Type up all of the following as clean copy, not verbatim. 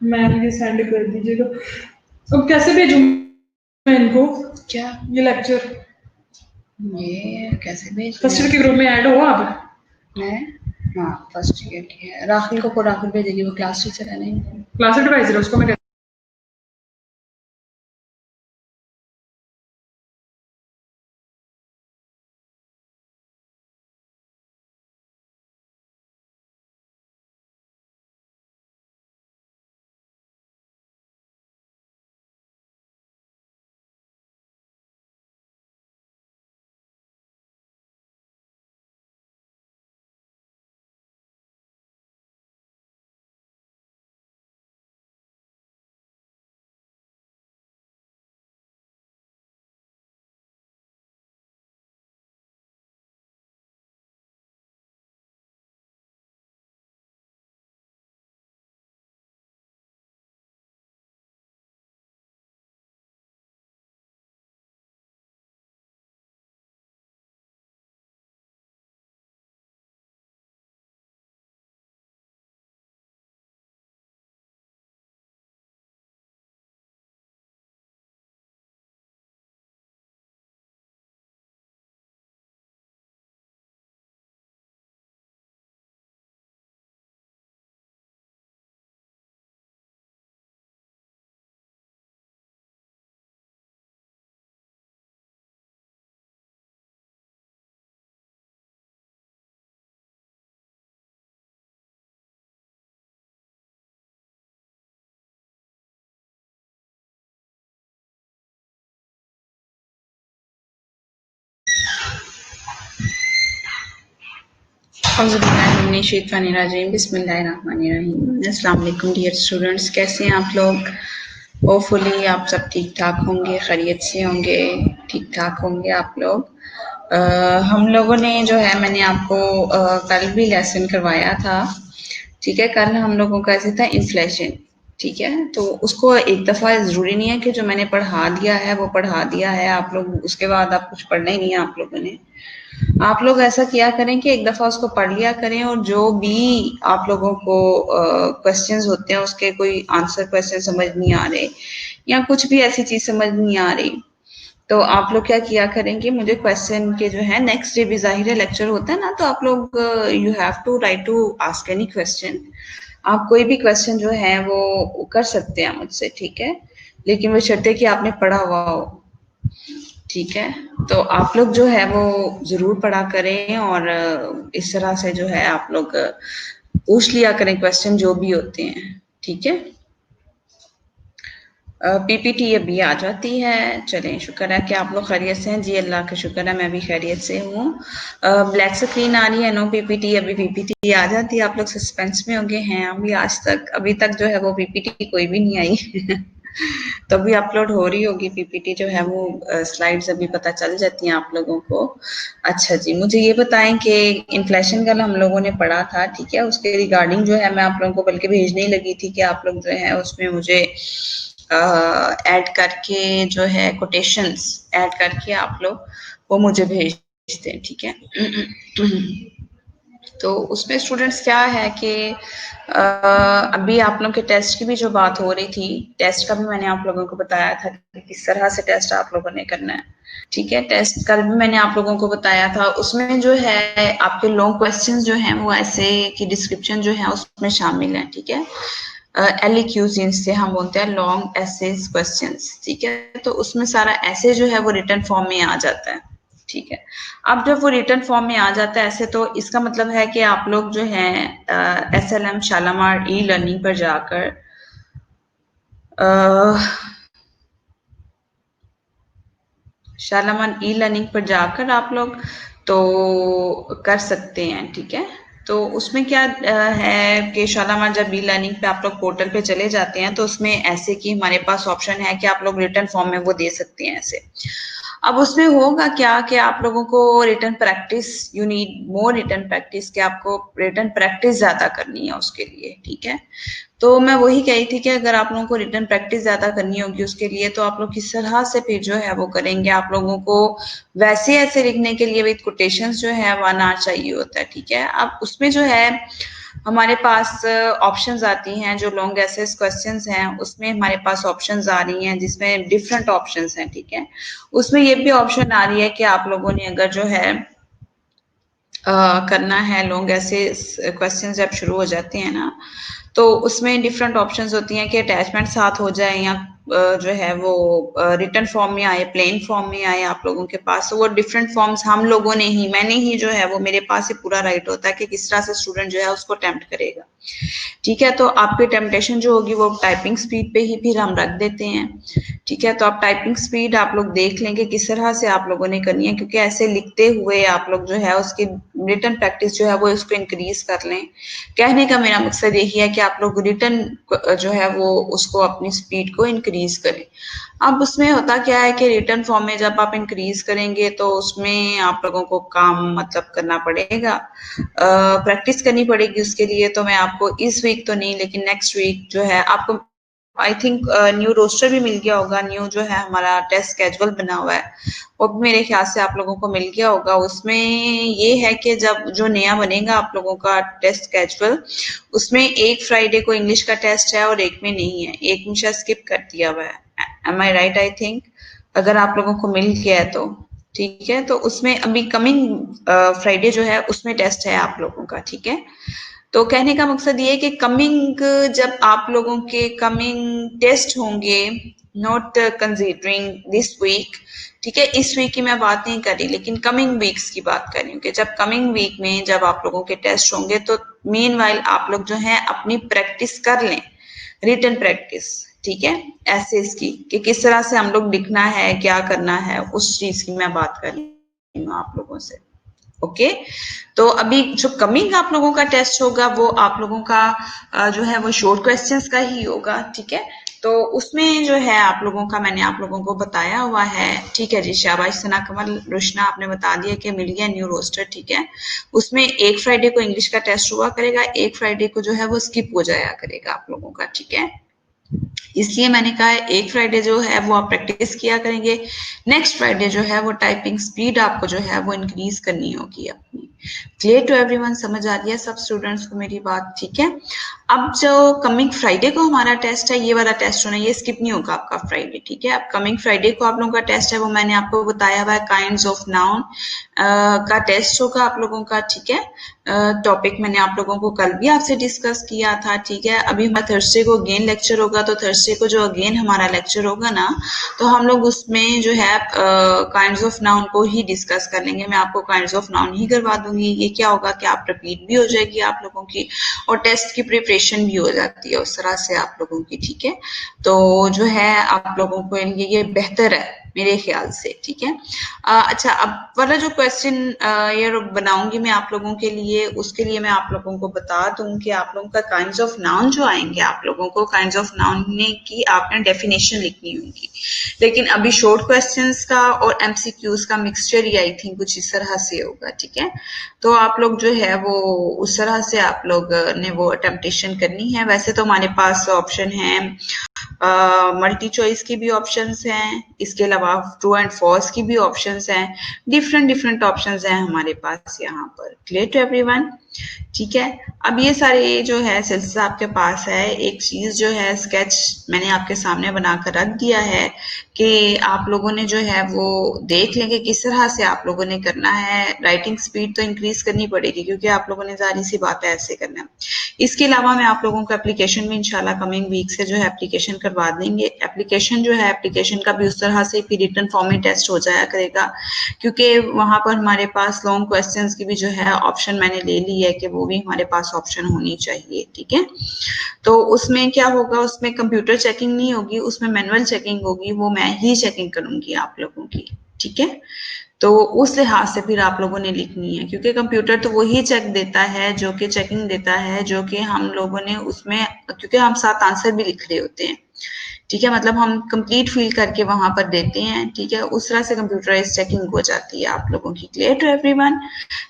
Ma'am ये send कर दीजिएगा। अब कैसे भेजूं मैं इनको क्या ये लेक्चर? ये कैसे भेजना फर्स्ट है? ईयर के ग्रुप में ऐड हो आप? मैं हाँ फर्स्ट ईयर की है। राहुल को राहुल भेजेगी, वो क्लास टीचर है नहीं। क्लास एडवाइजर है, उसको मैं अस्सलाम वालेकुम डियर स्टूडेंट्स, कैसे हैं आप लोग? होपफुली आप सब ठीक ठाक होंगे, खैरियत से होंगे, ठीक ठाक होंगे आप लोग। हम लोगों ने जो है मैंने आपको कल भी लेसन करवाया था, ठीक है। कल हम लोगों का ऐसे था इन्फ्लेशन, ठीक है। तो उसको एक दफ़ा ज़रूरी नहीं है कि जो मैंने पढ़ा दिया है वो पढ़ा दिया है, आप लोग उसके बाद आप कुछ पढ़ना ही नहीं है आप लोगों ने। आप लोग ऐसा किया करें कि एक दफ़ा उसको पढ़ लिया करें, और जो भी आप लोगों को क्वेश्चंस होते हैं उसके कोई आंसर क्वेश्चन समझ नहीं आ रहे या कुछ भी ऐसी चीज़ समझ नहीं आ रही, तो आप लोग क्या किया करेंगे, मुझे क्वेश्चन के जो है नेक्स्ट डे भी ज़ाहिर है लेक्चर होता है ना, तो आप लोग you have to write to ask any question. आप कोई भी क्वेश्चन जो है वो कर सकते हैं मुझसे, ठीक है। लेकिन वो शर्त है कि आपने पढ़ा हुआ हो, ठीक है। तो आप लोग जो है वो ज़रूर पढ़ा करें, और इस तरह से जो है आप लोग पूछ लिया करें क्वेश्चन जो भी होते हैं, ठीक है। पीपीटी अभी आ जाती है। चलें, शुक्र है कि आप लोग खैरियत से हैं। जी अल्लाह का शुक्र है, मैं भी खैरियत से हूँ। ब्लैक स्क्रीन आ रही है, नो पीपीटी। अभी पीपीटी आ जाती है, आप लोग सस्पेंस में हो गए हैं अभी आज तक, अभी तक जो है वो पीपीटी कोई भी नहीं आई तो अभी अपलोड हो रही होगी पीपीटी जो है वो, स्लाइड्स अभी पता चल जाती हैं आप लोगों को। अच्छा जी, मुझे ये बताएं कि इन्फ्लेशन कल हम लोगों ने पढ़ा था, ठीक है। उसके रिगार्डिंग जो है मैं आप लोगों को बल्कि भेजने ही लगी थी कि आप लोग जो है उसमें मुझे ऐड करके जो है कोटेशंस ऐड करके आप लोग वो मुझे भेज दें, ठीक है। तो उसमें स्टूडेंट्स क्या है कि अभी आप लोगों के टेस्ट की भी जो बात हो रही थी, टेस्ट का भी मैंने आप लोगों को बताया था कि किस तरह से टेस्ट आप लोगों ने करना है, ठीक है। टेस्ट कल भी मैंने आप लोगों को बताया था। उसमें जो है आपके लॉन्ग क्वेश्चंस जो हैं वो ऐसे की डिस्क्रिप्शन जो है उसमें शामिल है, ठीक है। LEQs जिनसे हम बोलते हैं लॉन्ग एसेज क्वेश्चंस, ठीक है। तो उसमें सारा ऐसे जो है वो रिटन फॉर्म में आ जाता है, ठीक है। अब जब वो रिटन फॉर्म में आ जाता है ऐसे, तो इसका मतलब है कि आप लोग जो है SLM शालामार ई लर्निंग पर जाकर शालामार ई लर्निंग पर जाकर आप लोग तो कर सकते हैं, ठीक है। तो उसमें क्या है कि शालामार जब ई लर्निंग पे आप लोग पोर्टल पे चले जाते हैं तो उसमें ऐसे कि हमारे पास ऑप्शन है कि आप लोग रिटन फॉर्म में वो दे सकते हैं ऐसे। अब उसमें होगा क्या कि आप लोगों को written practice, you need more written practice, कि आपको रिटन प्रैक्टिस ज्यादा करनी है उसके लिए, ठीक है। तो मैं वही कही थी कि अगर आप लोगों को रिटन प्रैक्टिस ज्यादा करनी होगी उसके लिए, तो आप लोग किस तरह से फिर जो है वो करेंगे। आप लोगों को वैसे ऐसे लिखने के लिए विद कोटेशंस जो है वो आना चाहिए होता है, ठीक है। अब उसमें जो है हमारे पास ऑप्शंस आती हैं, जो लॉन्ग एसेस क्वेश्चंस हैं उसमें हमारे पास ऑप्शंस आ रही हैं जिसमें डिफरेंट ऑप्शंस हैं, ठीक है। उसमें ये भी ऑप्शन आ रही है कि आप लोगों ने अगर जो है करना है लॉन्ग एसेस क्वेश्चंस जब शुरू हो जाते हैं ना, तो उसमें डिफरेंट ऑप्शंस होती हैं कि अटैचमेंट साथ हो जाए या जो है वो रिटन फॉर्म में आए, प्लेन फॉर्म में आए आप लोगों के पास। तो वो डिफरेंट फॉर्म्स हम लोगों ने ही, मैंने ही जो है वो, मेरे पास ही पूरा राइट होता है कि किस तरह से स्टूडेंट जो है उसको अटेम्प्ट करेगा, ठीक है। तो आपकी टेम्पटेशन जो होगी वो टाइपिंग स्पीड पे ही फिर हम रख देते हैं, ठीक है। तो आप टाइपिंग स्पीड आप लोग देख लेंगे किस तरह से आप लोगों ने करनी है, क्योंकि ऐसे लिखते हुए आप लोग जो है उसकी रिटन प्रैक्टिस जो है वो इसको इंक्रीज कर लें। कहने का मेरा मकसद यही है कि आप लोग रिटन जो है वो उसको अपनी स्पीड को इंक्रीज करें। अब उसमें होता क्या है कि रिटन फॉर्म में जब आप इंक्रीज करेंगे तो उसमें आप लोगों को काम मतलब करना पड़ेगा, प्रैक्टिस करनी पड़ेगी उसके लिए। तो मैं आपको इस वीक तो नहीं लेकिन नेक्स्ट वीक जो है आपको आई थिंक न्यू रोस्टर भी मिल गया होगा, न्यू जो है हमारा टेस्ट स्केजुअल बना हुआ है वो भी मेरे ख्याल से आप लोगों को मिल गया होगा। उसमें ये है कि जब जो नया बनेगा आप लोगों का टेस्ट स्केजुअल, उसमें एक फ्राइडे को इंग्लिश का टेस्ट है और एक में नहीं है, एक में शायद स्किप कर दिया हुआ है। Am I right? I think अगर आप लोगों को मिल गया है तो ठीक है। तो उसमें अभी कमिंग फ्राइडे जो है उसमें टेस्ट है आप लोगों का, ठीक है। तो कहने का मकसद ये है कि कमिंग, जब आप लोगों के कमिंग टेस्ट होंगे, नॉट कंसीडरिंग दिस वीक, ठीक है, इस वीक की मैं बात नहीं कर रही लेकिन कमिंग वीक्स की बात कर रही हूँ कि जब कमिंग वीक में जब आप लोगों के टेस्ट होंगे तो मीनवाइल आप लोग जो है अपनी प्रैक्टिस कर लें, रिटन प्रैक्टिस, ठीक है, ऐसे इसकी कि किस तरह से हम लोग लिखना है, क्या करना है, उस चीज की मैं बात कर रही हूँ आप लोगों से। ओके, तो अभी जो कमिंग आप लोगों का टेस्ट होगा वो आप लोगों का जो है वो शॉर्ट क्वेश्चंस का ही होगा, ठीक है। तो उसमें जो है आप लोगों का मैंने आप लोगों को बताया हुआ है, ठीक है जी। शाबाश सना कमल रुशना, आपने बता दिया कि मिल गया न्यू रोस्टर, ठीक है। उसमें एक फ्राइडे को इंग्लिश का टेस्ट हुआ करेगा, एक फ्राइडे को जो है वो स्किप हो जाया करेगा आप लोगों का, ठीक है। इसलिए मैंने कहा है एक फ्राइडे जो है वो आप प्रैक्टिस किया करेंगे, नेक्स्ट फ्राइडे जो है वो टाइपिंग स्पीड आपको जो है वो इंक्रीज करनी होगी अपनी। Clear to everyone? समझ आ रही है सब स्टूडेंट्स को मेरी बात, ठीक है। अब जो कमिंग फ्राइडे को हमारा टेस्ट है, ये वाला टेस्ट होना, ये स्किप नहीं होगा आपका फ्राइडे, ठीक है। अब कमिंग फ्राइडे को आप लोगों का टेस्ट है वो मैंने आपको बताया हुआ है, काइंड्स ऑफ नाउन का टेस्ट होगा आप लोगों का, ठीक है। टॉपिक मैंने आप लोगों को कल भी आपसे डिस्कस किया था, ठीक है। अभी हमारा थर्सडे को अगेन लेक्चर होगा, तो थर्सडे को जो अगेन हमारा लेक्चर होगा ना, तो हम लोग उसमें जो है काइंड्स ऑफ नाउन को ही डिस्कस कर लेंगे। मैं आपको काइंड्स ऑफ नाउन ही करवा दूंगी। ये क्या होगा कि आप रिपीट भी हो जाएगी आप लोगों की और टेस्ट की प्रिपरेशन भी हो जाती है उस तरह से आप लोगों की, ठीक है। तो जो है आप लोगों को ये बेहतर है मेरे ख्याल से, ठीक है। अच्छा, अब वाला जो क्वेश्चन ये बनाऊंगी मैं आप लोगों के लिए, उसके लिए मैं आप लोगों को बता दूं कि आप लोगों का काइंड्स ऑफ नाउन जो आएंगे, आप लोगों को काइंड्स ऑफ नाउन की आपने डेफिनेशन लिखनी होगी। लेकिन अभी शॉर्ट क्वेश्चंस का और एमसीक्यूज का मिक्सचर ही आई थिंक कुछ इस तरह से होगा, ठीक है। तो आप लोग जो है वो उस तरह से आप लोग ने वो अटेम्प्टेशन करनी है। वैसे तो हमारे पास ऑप्शन है, मल्टी चॉइस की भी ऑप्शंस हैं, इसके अलावा ट्रू एंड फॉल्स की भी ऑप्शंस हैं, डिफरेंट डिफरेंट ऑप्शंस हैं हमारे पास यहाँ पर। Clear to everyone? ठीक है। अब ये सारे जो है सिलसिला आपके पास है, एक चीज जो है स्केच मैंने आपके सामने बनाकर रख दिया है कि आप लोगों ने जो है वो देख लेंगे किस तरह से आप लोगों ने करना है। राइटिंग स्पीड तो इंक्रीज करनी पड़ेगी क्योंकि आप लोगों ने जारी सी बात है ऐसे करना है। इसके अलावा मैं आप लोगों को एप्लीकेशन भी इंशाल्लाह कमिंग वीक से जो है एप्लीकेशन करवा देंगे। एप्लीकेशन जो है एप्लीकेशन का भी उस तरह से फिर रिटन फॉर्म में टेस्ट हो जाया करेगा, क्योंकि वहां पर हमारे पास लॉन्ग क्वेश्चंस की भी जो है ऑप्शन मैंने ले ली है कि वो भी हमारे पास ऑप्शन होनी चाहिए, ठीक है। तो उसमें क्या होगा, उसमें कंप्यूटर चेकिंग नहीं होगी, उसमें मैनुअल चेकिंग होगी, वो मैं ही चेकिंग करूंगी आप लोगों की, ठीक है। तो उस लिहाज से फिर आप लोगों ने लिखनी है, क्योंकि कंप्यूटर तो वही चेक देता है जो कि चेकिंग देता है, जो कि हम लोगों ने उसमें, क्योंकि हम साथ आंसर भी लिख रहे होते हैं, ठीक है, मतलब हम कंप्लीट फिल करके वहां पर देते हैं, ठीक है, उस तरह से कंप्यूटराइज चेकिंग हो जाती है आप लोगों की। Clear to everyone?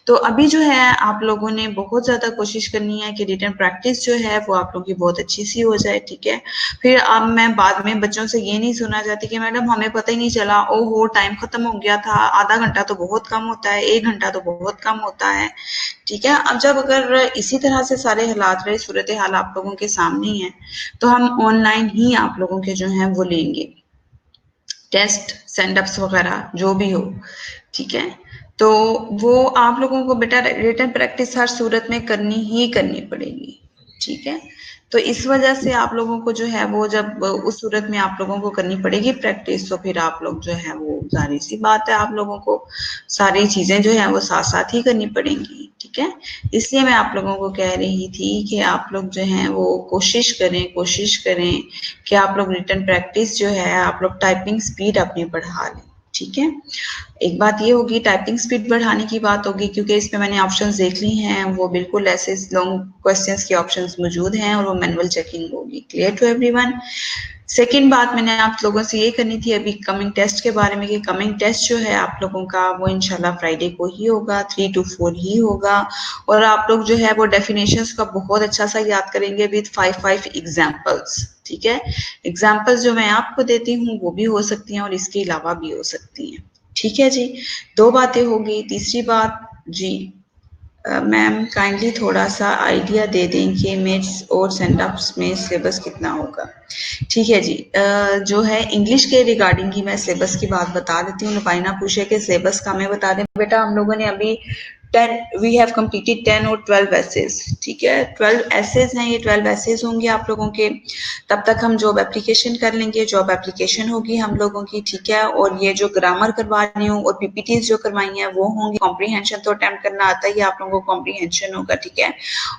तो अभी जो है आप लोगों ने बहुत ज्यादा कोशिश करनी है कि रिटन प्रैक्टिस जो है वो आप लोगों की बहुत अच्छी सी हो जाए, ठीक है। फिर अब मैं बाद में बच्चों से ये नहीं सुना चाहती कि मैडम हमें पता ही नहीं चला, ओहो टाइम खत्म हो गया था, आधा घंटा तो बहुत कम होता है, 1 घंटा तो बहुत कम होता है, ठीक है। अब जब अगर इसी तरह से सारे हालात रहे, सूरत हाल आप लोगों के सामने है, तो हम ऑनलाइन ही आप लोगों के जो हैं वो लेंगे टेस्ट सेंडअप्स वगैरह जो भी हो, ठीक है। तो वो आप लोगों को बेटा रिटन प्रैक्टिस हर सूरत में करनी ही करनी पड़ेगी, ठीक है। तो इस वजह से आप लोगों को जो है वो जब उस सूरत में आप लोगों को करनी पड़ेगी प्रैक्टिस, तो फिर आप लोग जो है वो जाहिर सी बात है आप लोगों को सारी चीजें जो है वो साथ साथ ही करनी पड़ेंगी, ठीक है। इसलिए मैं आप लोगों को कह रही थी कि आप लोग जो हैं वो कोशिश करें कि आप लोग रिटन प्रैक्टिस जो है आप लोग टाइपिंग स्पीड अपनी बढ़ा लें, ठीक है। एक बात ये होगी टाइपिंग स्पीड बढ़ाने की बात होगी, क्योंकि इसमें मैंने ऑप्शंस देख ली हैं, वो बिल्कुल ऐसे लॉन्ग क्वेश्चंस के ऑप्शंस मौजूद हैं और वो मैनुअल चेकिंग होगी। Clear to everyone? सेकंड बात मैंने आप लोगों से ये करनी थी अभी कमिंग टेस्ट के बारे में कि कमिंग टेस्ट जो है आप लोगों का वो इंशाल्लाह फ्राइडे को ही होगा, 3 to 4 ही होगा, और आप लोग जो है वो डेफिनेशंस का बहुत अच्छा सा याद करेंगे विद 5 एग्जांपल्स, ठीक है। एग्जांपल्स जो मैं आपको देती हूँ वो भी हो सकती हैं और इसके अलावा भी हो सकती हैं, ठीक है जी। 2 बातें होगी। तीसरी बात जी, मैम काइंडली थोड़ा सा आइडिया दे दें कि मिड्स और सेंडअप्स में सिलेबस कितना होगा। ठीक है जी, जो है इंग्लिश के रिगार्डिंग ही मैं सिलेबस की बात बता देती हूँ। नुफाइना पूछे कि सिलेबस का मैं बता दें। बेटा हम लोगों ने अभी 10 वी हैव कंप्लीटेड 10 और 12 एसेज, ठीक है। 12 एसेज हैं, ये 12 एसेज होंगे आप लोगों के। तब तक हम जॉब एप्लीकेशन कर लेंगे, जॉब एप्लीकेशन होगी हम लोगों की, ठीक है। और ये जो ग्रामर करवा रही हूँ और पीपीटीज जो करवाई हैं वो होंगी। कॉम्प्रीहेंशन तो अटेम्प्ट करना आता ही आप लोगों को, कॉम्प्रीहेंशन होगा, ठीक है।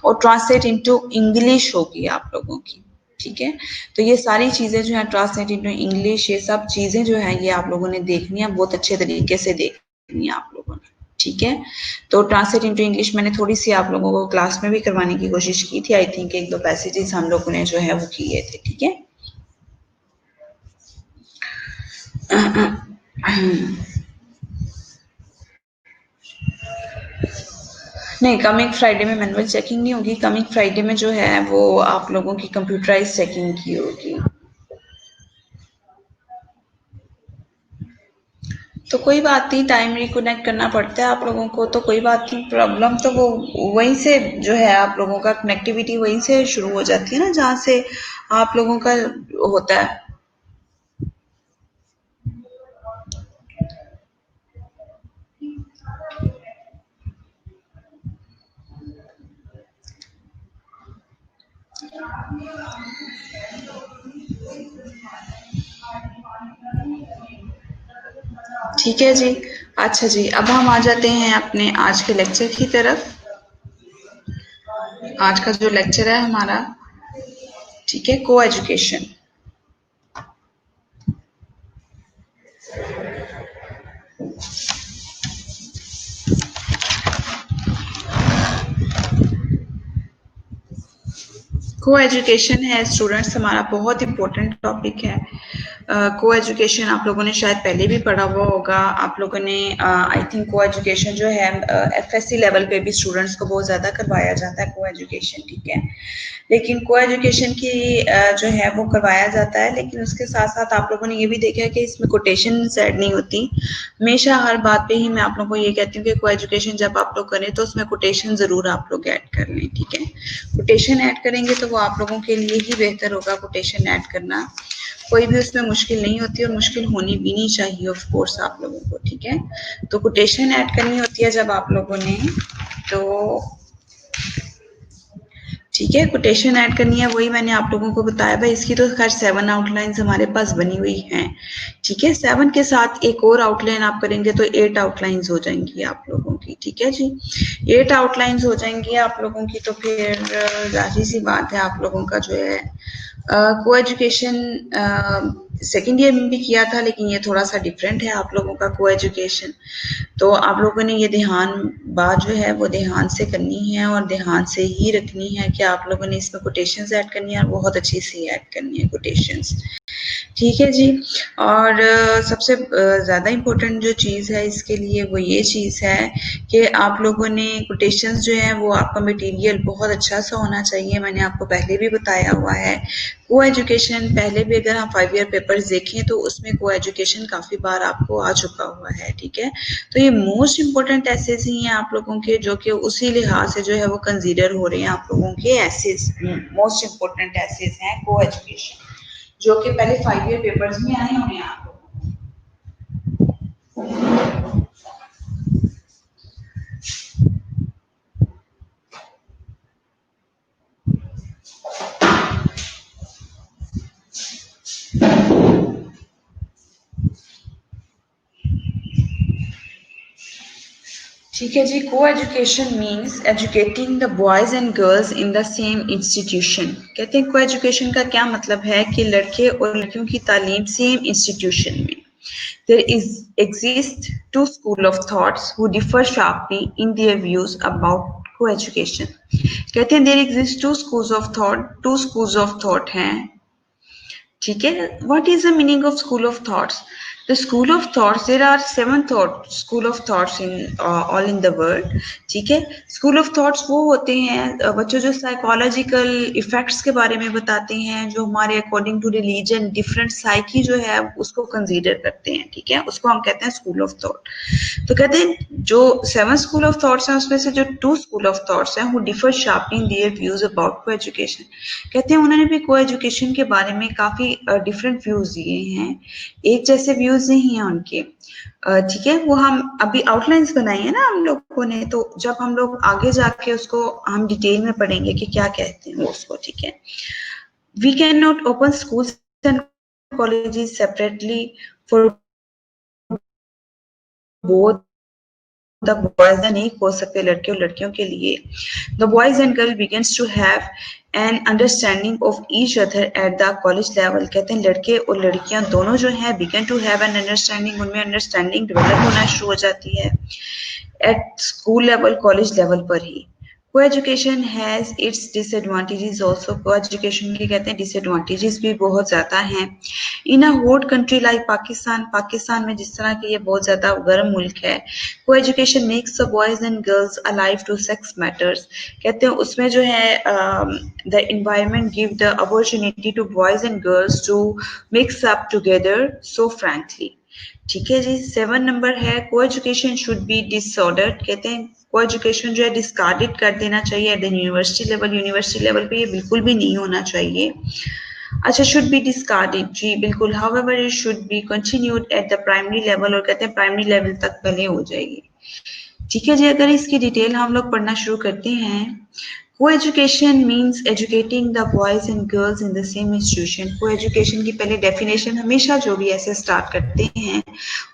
और ट्रांसलेट इनटू इंग्लिश होगी आप लोगों की, ठीक है। तो ये सारी चीजें जो है ट्रांसलेट इनटू इंग्लिश, ये सब चीजें जो है ये आप लोगों ने देखनी है, बहुत अच्छे तरीके से देखनी है आप लोगों ने, ठीक है। तो ट्रांसलेट इनटू इंग्लिश मैंने थोड़ी सी आप लोगों को क्लास में भी करवाने की कोशिश की थी। आई थिंक 1-2 पैसेजेस हम लोगों ने जो है वो किए थे, ठीक है। नहीं, कमिंग फ्राइडे में मैनुअल चेकिंग नहीं होगी। कमिंग फ्राइडे में जो है वो आप लोगों की कंप्यूटराइज चेकिंग की होगी। तो कोई बात नहीं, टाइम रिकनेक्ट करना पड़ता है आप लोगों को, तो कोई बात नहीं। प्रॉब्लम तो वो वहीं से जो है आप लोगों का कनेक्टिविटी वहीं से शुरू हो जाती है ना, जहाँ से आप लोगों का होता है। ठीक है जी। अच्छा जी, अब हम आ जाते हैं अपने आज के लेक्चर की तरफ। आज का जो लेक्चर है हमारा, ठीक है, को एजुकेशन। को एजुकेशन है स्टूडेंट्स, हमारा बहुत इंपॉर्टेंट टॉपिक है। को एजुकेशन आप लोगों ने शायद पहले भी पढ़ा हुआ होगा। आप लोगों ने आई थिंक को एजुकेशन जो है एफएससी लेवल पे भी स्टूडेंट्स को बहुत ज़्यादा करवाया जाता है को एजुकेशन, ठीक है। लेकिन को एजुकेशन की जो है वो करवाया जाता है, लेकिन उसके साथ साथ आप लोगों ने ये भी देखा है कि इसमें कोटेशन ऐड नहीं होती। हमेशा हर बात पे ही मैं आप लोगों को ये कहती हूँ कि को एजुकेशन जब आप लोग करें तो उसमें कोटेशन ज़रूर आप लोग ऐड कर लें, ठीक है। कोटेशन ऐड करेंगे तो वो आप लोगों के लिए ही बेहतर होगा कोटेशन ऐड करना। कोई भी उसमें मुश्किल नहीं होती और मुश्किल होनी भी नहीं चाहिए ऑफ कोर्स आप लोगों को, ठीक है। तो कोटेशन ऐड करनी होती है जब आप लोगों ने, तो ठीक है, कोटेशन ऐड करनी है, वही मैंने आप लोगों को बताया। भाई इसकी तो खैर 7 आउटलाइंस हमारे पास बनी हुई हैं, ठीक है। 7 के साथ एक और आउटलाइन आप करेंगे तो 8 आउटलाइंस हो जाएंगी आप लोगों की, ठीक है जी। 8 आउटलाइंस हो जाएंगी आप लोगों की, तो फिर जाहिर सी बात है आप लोगों का जो है को एजुकेशन सेकेंड ईयर में भी किया था, लेकिन ये थोड़ा सा डिफरेंट है आप लोगों का को एजुकेशन। तो आप लोगों ने ये ध्यान बात जो है वो ध्यान से करनी है और ध्यान से ही रखनी है कि आप लोगों ने इसमें कोटेशंस ऐड करनी है और बहुत अच्छी से ऐड करनी है कोटेशंस। ठीक है जी। और सबसे ज़्यादा इम्पोर्टेंट जो चीज़ है इसके लिए वो ये चीज़ है कि आप लोगों ने कोटेशंस जो हैं वो आपका मटेरियल बहुत अच्छा सा होना चाहिए। मैंने आपको पहले भी बताया हुआ है। को एजुकेशन पहले भी अगर हम 5 ईयर पेपर्स देखें तो उसमें को एजुकेशन काफ़ी बार आपको आ चुका हुआ है, ठीक है? तो ये मोस्ट इम्पोर्टेंट एसेस ही हैं आप लोगों के, जो कि उसी लिहाज से जो है वो कंसीडर हो रहे हैं आप लोगों के एसेस। मोस्ट इम्पोर्टेंट एसेस हैं को एजुकेशन, जो कि पहले 5 ईयर पेपर्स में आए होंगे आप लोगों को। ठीक है जी। को education means educating the boys and girls in the same institution. कहते हैं को एजुकेशन का क्या मतलब है कि लड़के और लड़कियों की तालीम सेम इंस्टीट्यूशन में। There is exist two school of thoughts who differ sharply in their views about co-education. कहते हैं there exist two schools of thought हैं, ठीक है। What is the meaning of school of thoughts? The school of thoughts, there are 7 school of thoughts in all in the world, ठीक है। School of thoughts वो होते हैं बच्चों जो psychological effects के बारे में बताते हैं, जो हमारे according to religion different psyche जो है उसको consider करते हैं, ठीक है। उसको हम कहते हैं school of thought। तो कहते हैं जो 7 school of thoughts हैं उसमें से जो 2 school of thoughts हैं who differ sharply in their views about co-education, कहते हैं उन्होंने भी को-एजुकेशन के बारे में काफ़ी डिफरेंट व्यूज़ दिए हैं, एक जैसे व्यूज़ नहीं हैं उनके, ठीक है। वो हम अभी आउटलाइंस बनाई है ना हम लोगों ने, तो जब हम लोग आगे जाके उसको हम डिटेल में पढ़ेंगे कि क्या कहते हैं वो उसको, ठीक है। We can not open schools and colleges separately for both the boys नहीं हो सकते लड़के और लड़कियों के लिए। The boys and girl begins to have an understanding of each other at the college level. कहते हैं लड़के और लड़कियां दोनों जो है begin to have an understanding, उनमें अंडरस्टैंडिंग डेवलप होना शुरू हो जाती है at school level, college level पर ही। Coeducation has its disadvantages also. Co-education के कहते हैं डिसएडवांटेजेस भी बहुत ज़्यादा हैं। In a hot country like Pakistan, Pakistan में जिस तरह के ये बहुत ज़्यादा गर्म मुल्क है, co-education makes the boys and girls alive to sex matters. कहते हैं उसमें जो है the environment give the opportunity to boys and girls to mix up together so frankly, ठीक है जी। 7 नंबर है को एजुकेशन शुड बी डिसऑर्डर्ड। कहते हैं को एजुकेशन जो है डिस्कार्डेड कर देना चाहिए eight the university level, university level पे ये बिल्कुल भी नहीं होना चाहिए। अच्छा, शुड बी डिस्कार्डेड, जी बिल्कुल। However it should be continued eight the primary level, और कहते हैं प्राइमरी लेवल तक पहले हो जाएगी, ठीक है जी। अगर इसकी डिटेल हम लोग पढ़ना शुरू करते हैं, co-education means educating the boys and girls in the same institution. Co-education की पहले डेफिनेशन हमेशा जो भी ऐसे स्टार्ट करते हैं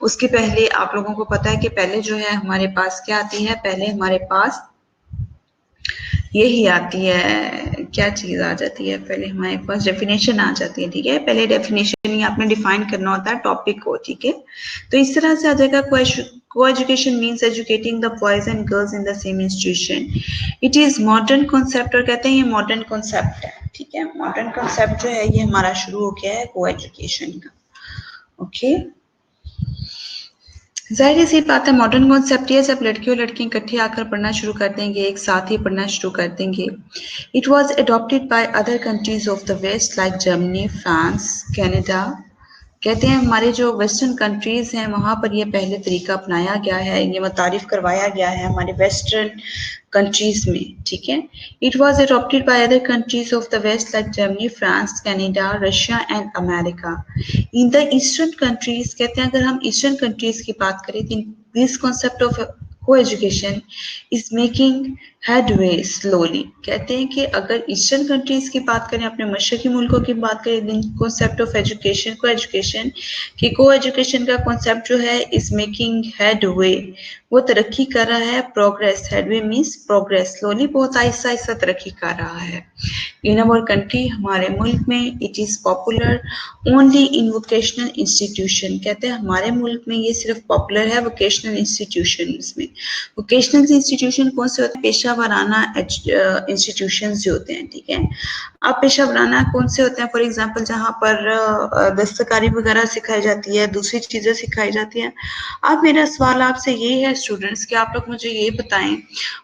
उसके पहले आप लोगों को पता है कि पहले जो है हमारे पास क्या आती है, पहले हमारे पास यही आती है, क्या चीज आ जाती है, पहले हमारे पास डेफिनेशन आ जाती है, ठीक है। पहले डेफिनेशन ही आपने डिफाइन करना होता है टॉपिक को, ठीक है। तो इस तरह से आ जाएगा co-education means educating the boys and girls in the same institution. It is modern concept, और कहते हैं ये मॉडर्न कॉन्सेप्ट है, ठीक है। मॉडर्न कॉन्सेप्ट जो है ये हमारा शुरू हो गया है को-एजुकेशन का, ओके। ज़ाहिर सी बात है मॉडर्न कॉन्सेप्ट ये जब लड़के और लड़कियां इकट्ठे आकर पढ़ना शुरू कर देंगे, एक साथ ही पढ़ना शुरू कर देंगे। It was adopted by other countries of the West like Germany, France, Canada. कहते हैं हमारे जो वेस्टर्न कंट्रीज हैं वहाँ पर ये पहले तरीका अपनाया गया है, ये मुतारिफ करवाया गया है हमारे वेस्टर्न कंट्रीज में, ठीक है। It was adopted by other countries of the West like Germany, France, Canada, Russia and America. In the eastern countries, कहते हैं अगर हम ईस्टर्न कंट्रीज की बात करें, this concept of co-education is making headway slowly. कहते हैं कि अगर ईस्टर्न कंट्रीज की बात करें, अपने मशरकी मुल्कों की बात करें, कॉन्सेप्ट ऑफ एजुकेशन, को-एजुकेशन की को-एजुकेशन का कॉन्सेप्ट जो है इज मेकिंग हेडवे, वो तरक्की कर रहा है। Progress, headway means progress, slowly, बहुत आहिस्ता आहिस्ता तरक्की कर रहा है। इन अवर कंट्री, हमारे मुल्क में, it is popular only in vocational institution. कहते हैं हमारे मुल्क में ये सिर्फ पॉपुलर है वोकेशनल इंस्टीट्यूशंस में। वोकेशनल इंस्टीट्यूशन कौन से होते हैं? पेशा वाराना इंस्टीट्यूशंस जो होते हैं, ठीक है। अब पेशा वाराना कौन से होते हैं? फॉर एग्जांपल जहाँ पर दस्तकारी वगैरह सिखाई जाती है, दूसरी चीज़ें सिखाई जाती हैं। अब मेरा सवाल आपसे ये है स्टूडेंट्स कि आप लोग मुझे ये बताएं,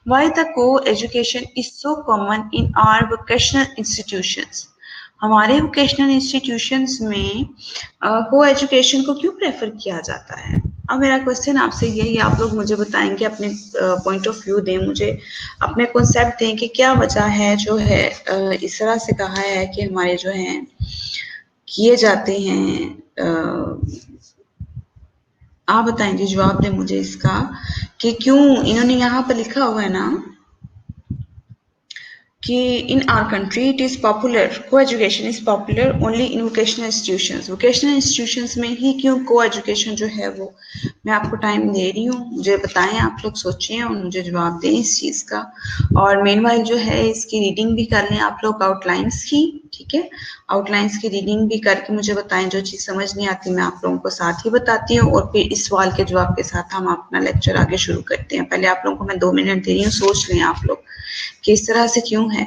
व्हाई द को education is so common in our vocational institutions? हमारे वोकेशनल इंस्टीट्यूशंस में को एजुकेशन को क्यों प्रेफर किया जाता है? अब मेरा क्वेश्चन आपसे यही, आप लोग मुझे बताएंगे, अपने पॉइंट ऑफ व्यू दें, मुझे अपने कॉन्सेप्ट दें कि क्या वजह है जो है इस तरह से कहा है कि हमारे जो हैं किए जाते हैं। आप बताएं जी, जवाब दें मुझे इसका कि क्यों इन्होंने यहाँ पर लिखा हुआ है ना कि in our country it is popular, co-education is popular only in vocational institutions. Vocational institutions में ही क्यों को एजुकेशन जो है वो, मैं आपको टाइम दे रही हूँ, मुझे बताएं, आप लोग सोचें और मुझे जवाब दें इस चीज़ का। और मेनवाइल जो है इसकी रीडिंग भी कर लें आप लोग आउटलाइंस की, ठीक है। आउटलाइंस की रीडिंग भी करके मुझे बताएं, जो चीज़ समझ नहीं आती मैं आप लोगों को साथ ही बताती हूँ, और फिर इस सवाल के जवाब के साथ हम अपना लेक्चर आगे शुरू करते हैं। पहले आप लोगों को मैं 2 मिनट दे रही हूँ, सोच लें आप लोग कि इस तरह से क्यों है।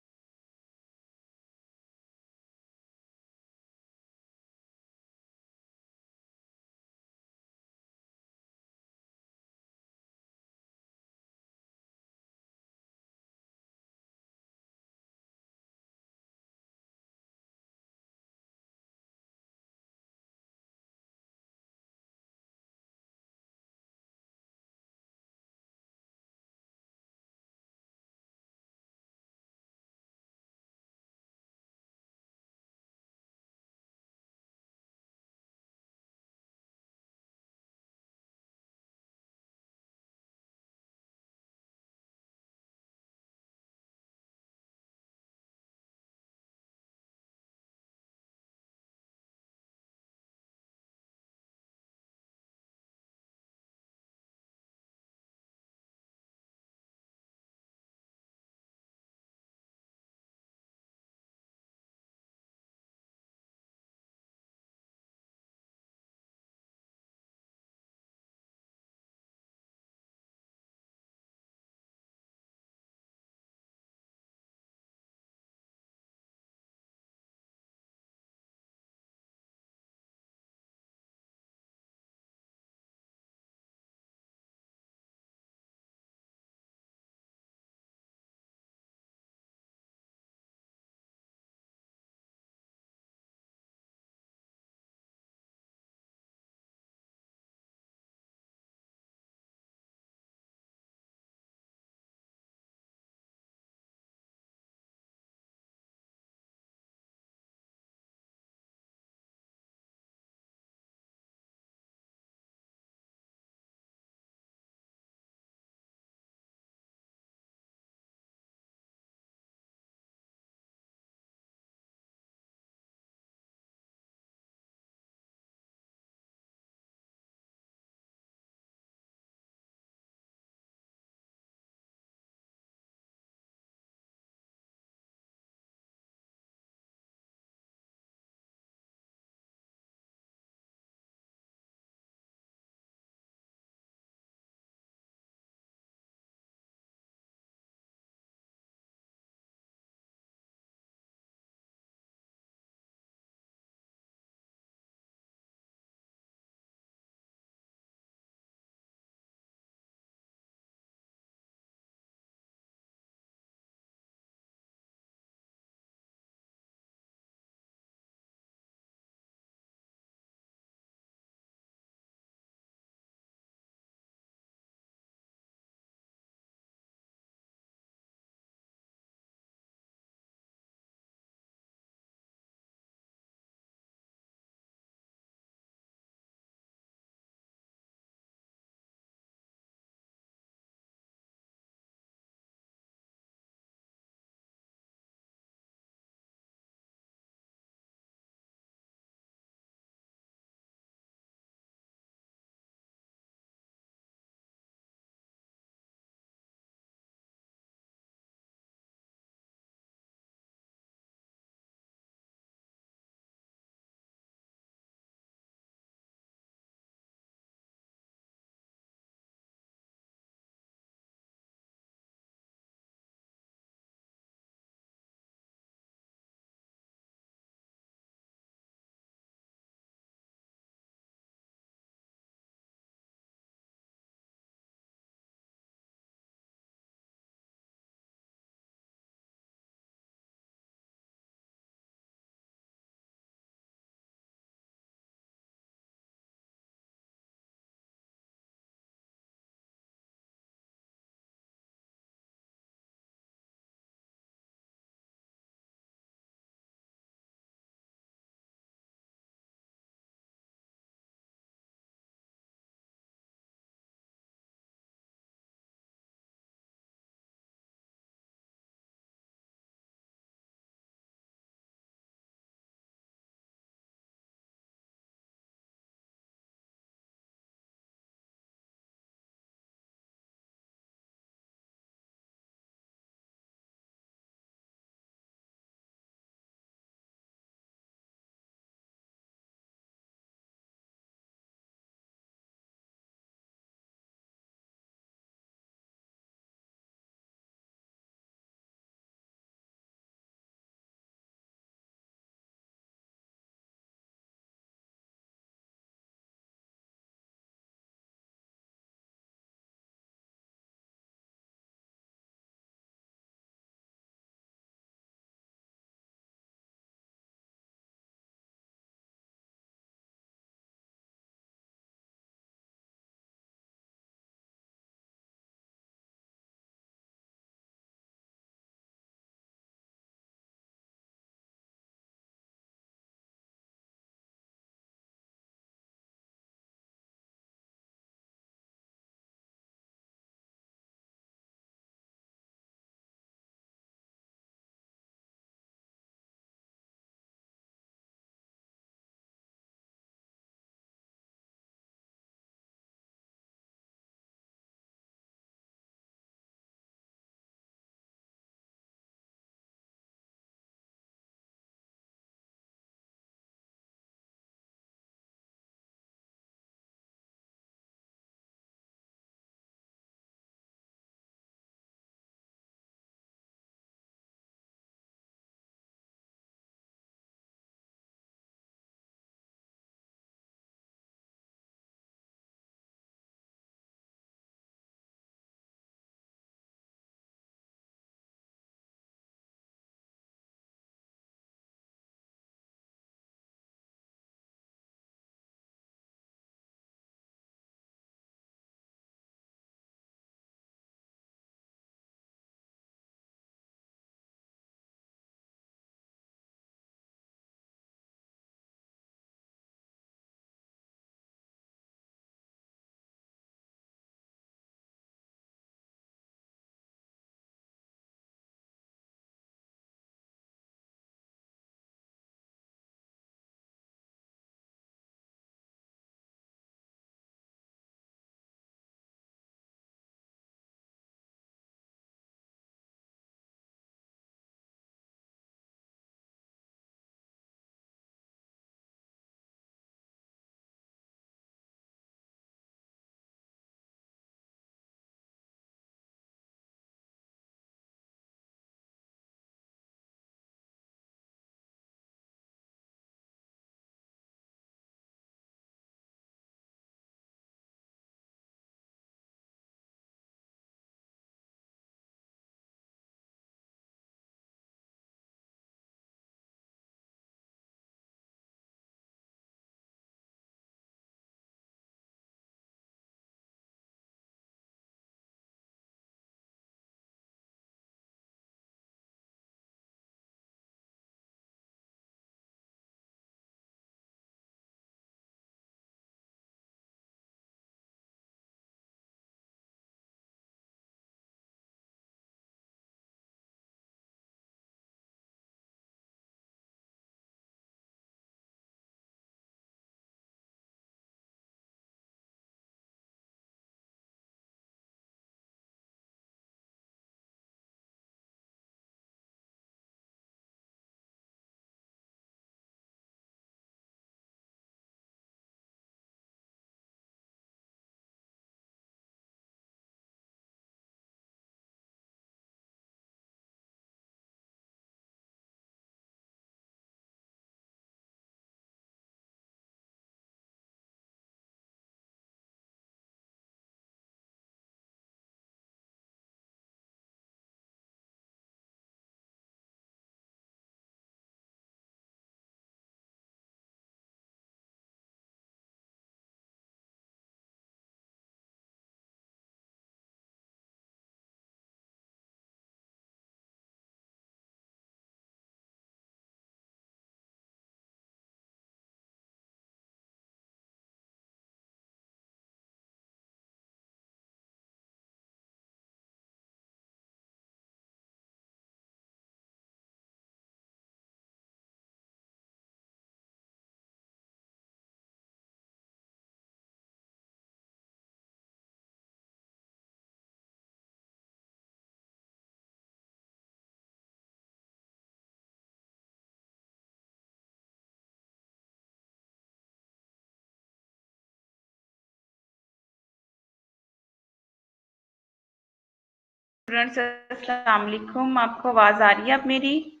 स्टूडेंट्स अस्सलाम वालेकुम, आपको आवाज आ रही है अब मेरी?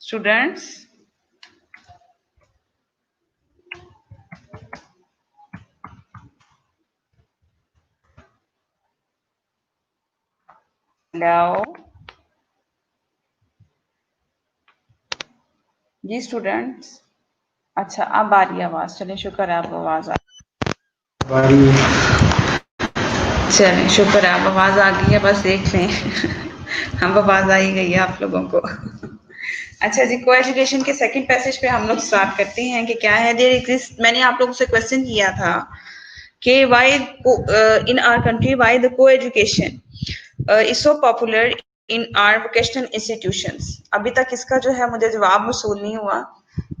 स्टूडेंट्स हेलो जी स्टूडेंट्स, अच्छा अब आ रही है आवाज, चलें शुक्र है आपको आवाज आ चलें शुक्र है आप आवाज आ गई है, बस देख लें हम आवाज आ ही गई है आप लोगों को अच्छा जी, को एजुकेशन के सेकंड पैसेज पे हम लोग स्टार्ट करते हैं कि क्या है देयर एग्जिस्ट। मैंने आप लोगों से क्वेश्चन किया था कि why in our country why the को education is so popular in our vocational institutions. अभी तक इसका जो है मुझे जवाब वसूल नहीं हुआ,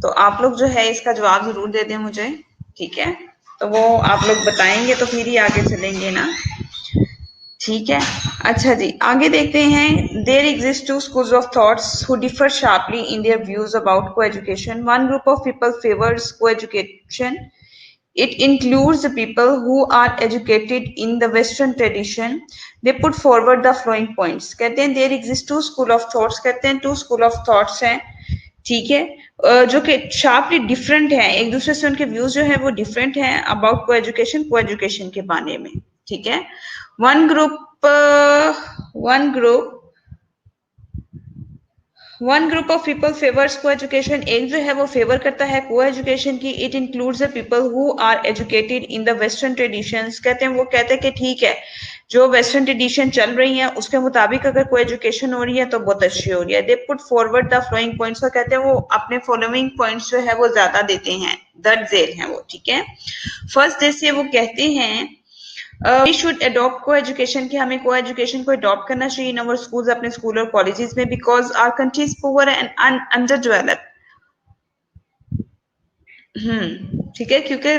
तो आप लोग जो है इसका जवाब जरूर दे दें मुझे, ठीक है? तो वो आप लोग बताएंगे तो फिर ही आगे चलेंगे ना, ठीक है? अच्छा जी, आगे देखते हैं। There exist two schools of thoughts who differ sharply in their views about co-education. One group of people favours co-education. It includes the people who are educated in the Western tradition. They put forward the following points. कहते हैं there exist two school of thoughts. कहते हैं two school of thoughts हैं, ठीक है, जो कि sharply different है, एक दूसरे से उनके व्यूज जो है वो डिफरेंट हैं अबाउट को एजुकेशन के बारे में, ठीक है? One group one group of people favours को एजुकेशन, एक जो है वो फेवर करता है को एजुकेशन की. It includes the people who are educated in the western traditions. कहते हैं वो कहते हैं कि ठीक है, जो वेस्टर्न ट्रेडिशन चल रही है उसके मुताबिक अगर कोई एजुकेशन हो रही है तो बहुत अच्छी हो रही है. They put forward the flowing points. तो कहते हैं वो अपने फॉलोइंग पॉइंट्स जो है वो ज्यादा देते हैं, दर्ज झेल हैं वो, ठीक है? फर्स्ट जैसे वो कहते हैं we should adopt coeducation, की हमें को एजुकेशन को अडॉप्ट करना चाहिए इन अवर स्कूल्स, अपने स्कूल और कॉलेजेस में, because our country is poor and underdeveloped. ठीक है, क्योंकि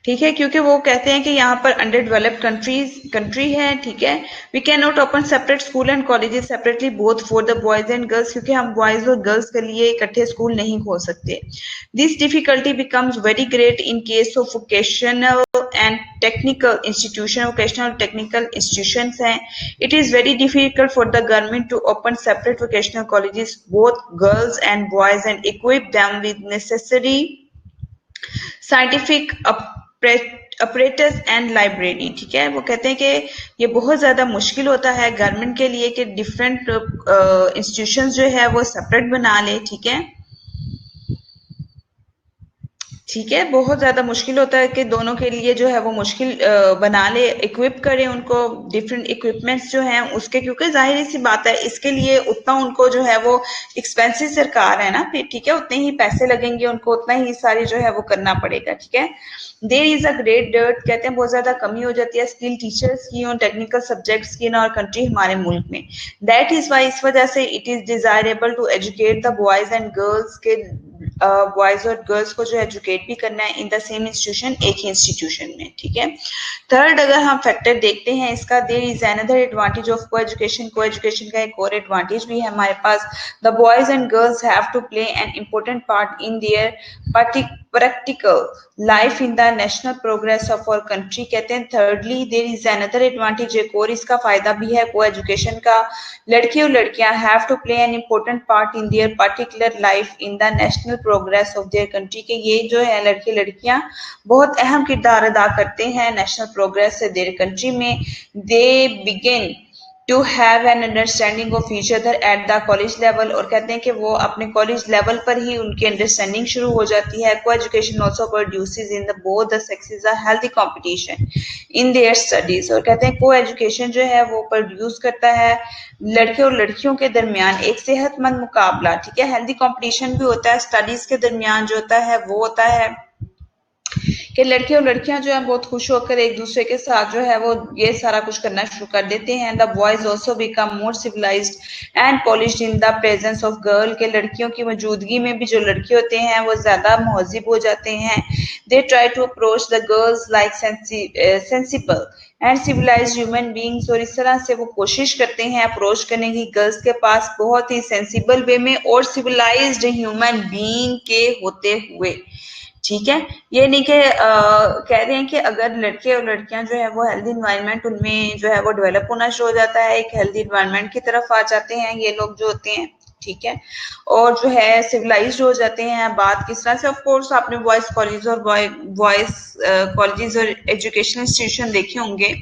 ठीक है, क्योंकि वो कहते हैं कि यहाँ पर अंडर डेवलप्ड कंट्री है, ठीक है? We can not open separate school and colleges separately both for the boys and girls, क्योंकि हम बॉयज और गर्ल्स के लिए इकट्ठे स्कूल नहीं खोल सकते. This difficulty becomes very great in case of vocational and technical institution. Vocational और टेक्निकल इंस्टीट्यूशन हैं. It is very difficult for the government to open separate vocational colleges both girls and boys and equip them with necessary scientific apparatus and library, ठीक है? वो कहते हैं कि ये बहुत ज्यादा मुश्किल होता है गवर्नमेंट के लिए कि डिफरेंट इंस्टीट्यूशंस जो है वो सेपरेट बना ले, ठीक है? ठीक है, बहुत ज्यादा मुश्किल होता है कि दोनों के लिए जो है वो मुश्किल बना ले, इक्विप करें उनको डिफरेंट इक्विपमेंट्स जो हैं उसके, क्योंकि जाहिर सी बात है इसके लिए उतना उनको जो है वो एक्सपेंसिव सरकार है ना, फिर ठीक है, उतने ही पैसे लगेंगे उनको, उतना ही सारी जो है वो करना पड़ेगा, ठीक है? There is a great dearth. कहते हैं बहुत ज्यादा कमी हो जाती है स्किल टीचर्स की और टेक्निकल सब्जेक्ट्स की इन आवर कंट्री, हमारे मुल्क में. दैट इज वाई, इस वजह से it is desirable to educate the boys and girls के बॉयज और गर्ल्स को जो एजुकेट भी करना है इन द सेम इंस्टीट्यूशन, एक ही इंस्टीट्यूशन में, ठीक है? थर्ड, अगर हम फैक्टर देखते हैं इसका, there is another advantage of को एजुकेशन. को एजुकेशन का एक और एडवांटेज भी है हमारे पास. The boys and girls have to play an important part in their practical life in the national progress of our country. कहते हैं thirdly there is another advantage, एक और इसका फायदा भी है को एजुकेशन का. लड़के और लड़कियां have to play an important part in their particular life in the national progress of their country, के ये जो है लड़के लड़कियां बहुत अहम किरदार अदा करते हैं नेशनल प्रोग्रेस से देयर कंट्री में. They begin to have an understanding of each other at the college level. और कहते हैं कि वो अपने कॉलेज लेवल पर ही उनकी अंडरस्टैंडिंग शुरू हो जाती है. को education also produces in the both the sexes a healthy competition in their studies. और कहते हैं को एजुकेशन जो है वो प्रोड्यूस करता है लड़के और लड़कियों के दरमियान एक सेहतमंद मुकाबला, ठीक है? हेल्दी कंपटीशन भी होता है स्टडीज के दरमियान, जो होता है वो होता है कि लड़के और लड़कियां जो है बहुत खुश होकर एक दूसरे के साथ जो है वो ये सारा कुछ करना शुरू कर देते हैं. The boys also become more civilised and polished in the presence of girl, के लड़कियों की मौजूदगी में भी जो लड़के होते हैं वो ज्यादा महजिब हो जाते हैं. They try to approach the girls like sensible and civilised human beings. और इस तरह से वो कोशिश करते हैं अप्रोच करने की गर्ल्स के पास बहुत ही सेंसिबल वे में और सिविलाइज्ड ह्यूमन बीइंग के होते हुए, ठीक है। ये नहीं कि कह रहे हैं कि अगर लड़के और लड़कियां जो है वो हेल्दी इन्वायरमेंट उनमें जो है वो डेवलप होना शुरू हो जाता है, एक हेल्दी इन्वायरमेंट की तरफ आ जाते हैं ये लोग जो होते हैं, ठीक है, और जो है सिविलाइज्ड हो जाते हैं। बात किस तरह से, ऑफ कोर्स आपने बॉयज कॉलेज और बॉयज कॉलेजेस और एजुकेशनल इंस्टीट्यूशन देखे होंगे।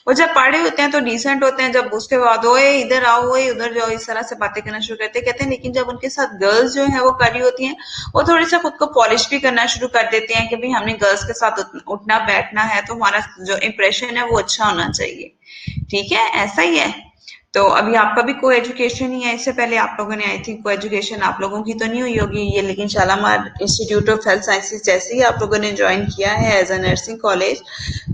वो जब पढ़े होते हैं तो डिसेंट होते हैं, जब उसके बाद ओए इधर आओ, ओए उधर जाओ, इस तरह से बातें करना शुरू करते कहते हैं। लेकिन जब उनके साथ गर्ल्स जो है वो करी होती हैं, वो थोड़ी सा खुद को पॉलिश भी करना शुरू कर देते हैं कि भाई हमने गर्ल्स के साथ उठना बैठना है तो हमारा जो इंप्रेशन है वो अच्छा होना चाहिए, ठीक है, ऐसा ही है। तो अभी आपका भी को एजुकेशन ही है, इससे पहले आप लोगों ने आई थिंक को एजुकेशन आप लोगों की तो नहीं हुई होगी ये, लेकिन Shalamar Institute of Health Sciences जैसे ही आप लोगों ने ज्वाइन किया है एज अ नर्सिंग कॉलेज,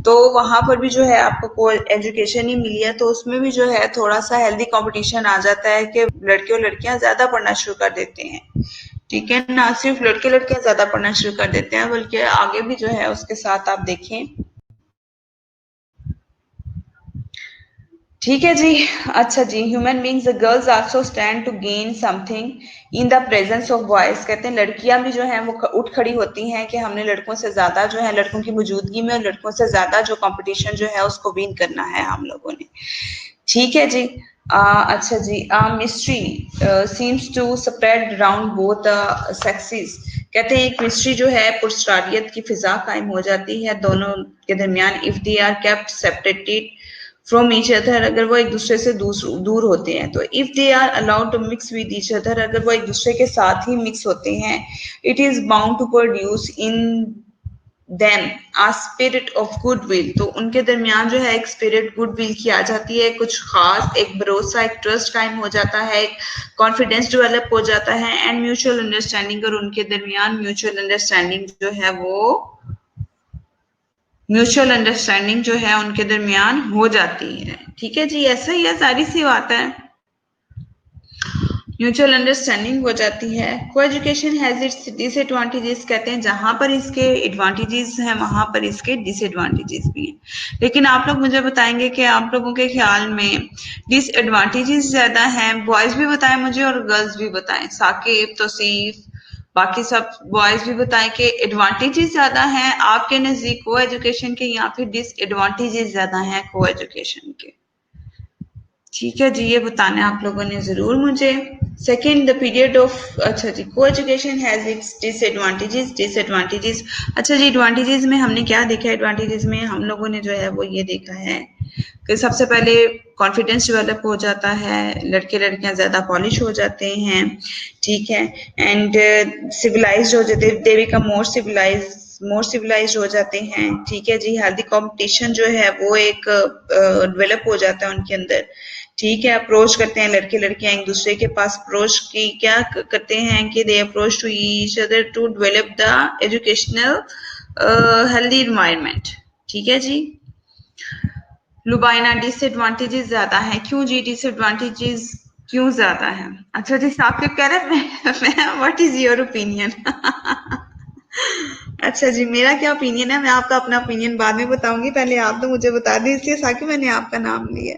तो वहां पर भी जो है आपको को एजुकेशन ही मिली है, तो उसमें भी जो है थोड़ा सा हेल्दी कंपटीशन आ जाता है कि लड़के और लड़कियां ज्यादा पढ़ना शुरू कर देते हैं, ठीक है, ना सिर्फ लड़के लड़कियां ज्यादा पढ़ना शुरू कर देते हैं बल्कि आगे भी जो है उसके साथ आप देखें, ठीक है जी। अच्छा जी, human beings girls also stand to gain something in the presence of boys, कहते हैं लड़कियां भी जो है वो उठ खड़ी होती हैं कि हमने लड़कों से ज्यादा जो है लड़कों की मौजूदगी में और लड़कों से ज्यादा जो कंपटीशन जो है उसको विन करना है हम लोगों ने, ठीक है जी। अच्छा जी, mystery seems to spread around both sexes, कहते हैं एक मिस्ट्री जो है पुरस्कारियत की फिजा कायम हो जाती है दोनों के दरमियान, if they are kept separated from each other, अगर वो एक दूसरे से दूर होते हैं, तो if they are allowed to mix with each other, अगर वो एक दूसरे के साथ ही मिक्स होते हैं, it is bound to produce in them a spirit of goodwill, तो उनके दरमियान जो है एक स्पिरिट गुडविल की आ जाती है, कुछ खास एक भरोसा एक ट्रस्ट कायम हो जाता है, एक कॉन्फिडेंस डेवलप हो जाता है, एंड म्यूचुअल अंडरस्टैंडिंग, और उनके दरमियान म्यूचुअल अंडरस्टैंडिंग जो है वो म्यूचुअल अंडरस्टैंडिंग जो है उनके दरमियान हो जाती है, ठीक है जी, ऐसा ही है, सारी सी बात है, म्यूचुअल अंडरस्टैंडिंग हो जाती है। को एजुकेशन हैज इट्स डिसएडवांटेजेस, कहते हैं जहां पर इसके एडवांटेजेस हैं वहां पर इसके डिसएडवांटेजेस भी हैं, लेकिन आप लोग मुझे बताएंगे कि आप लोगों के ख्याल में डिसएडवांटेजेस ज्यादा हैं, बॉयज भी बताएं मुझे और गर्ल्स भी बताएं, साकिब तौसीफ बाकी सब बॉयज भी बताएं कि एडवांटेजेस ज्यादा हैं आपके नजदीक को एजुकेशन के या फिर डिसएडवांटेजेस ज्यादा हैं को एजुकेशन के, ठीक है जी, ये बताना है आप लोगों ने जरूर मुझे। सेकेंड, द पीरियड ऑफ, अच्छा जी, को एजुकेशन हैज इट्स डिसएडवांटेजेस, अच्छा जी, एडवांटेजेस में हमने क्या देखा है, एडवांटेजेस में हम लोगों ने जो है वो ये देखा है कि सबसे पहले कॉन्फिडेंस डेवलप हो जाता है, लड़के लड़कियां ज्यादा पॉलिश हो जाते हैं, ठीक है, एंड सिविलाइज्ड हो जाते, दे बिकम मोर सिविलाइज हो जाते हैं, ठीक है जी, हेल्दी कंपटीशन जो है वो एक डेवलप हो जाता है उनके अंदर, ठीक है, अप्रोच करते हैं लड़के लड़कियां एक दूसरे के पास, अप्रोच की क्या करते हैं कि they approach to each other to develop the educational healthy environment, ठीक है जी। लुबाइना, डिसएडवांटेजेस ज्यादा है, क्यों जी डिसएडवांटेजेस क्यों ज्यादा है, अच्छा जी, साकिब कह रहे हैं व्हाट इज योर ओपिनियन अच्छा जी, मेरा क्या ओपिनियन है, मैं आपका अपना ओपिनियन बाद में बताऊंगी, पहले आप तो मुझे बता दें, इसलिए साकिब मैंने आपका नाम लिया।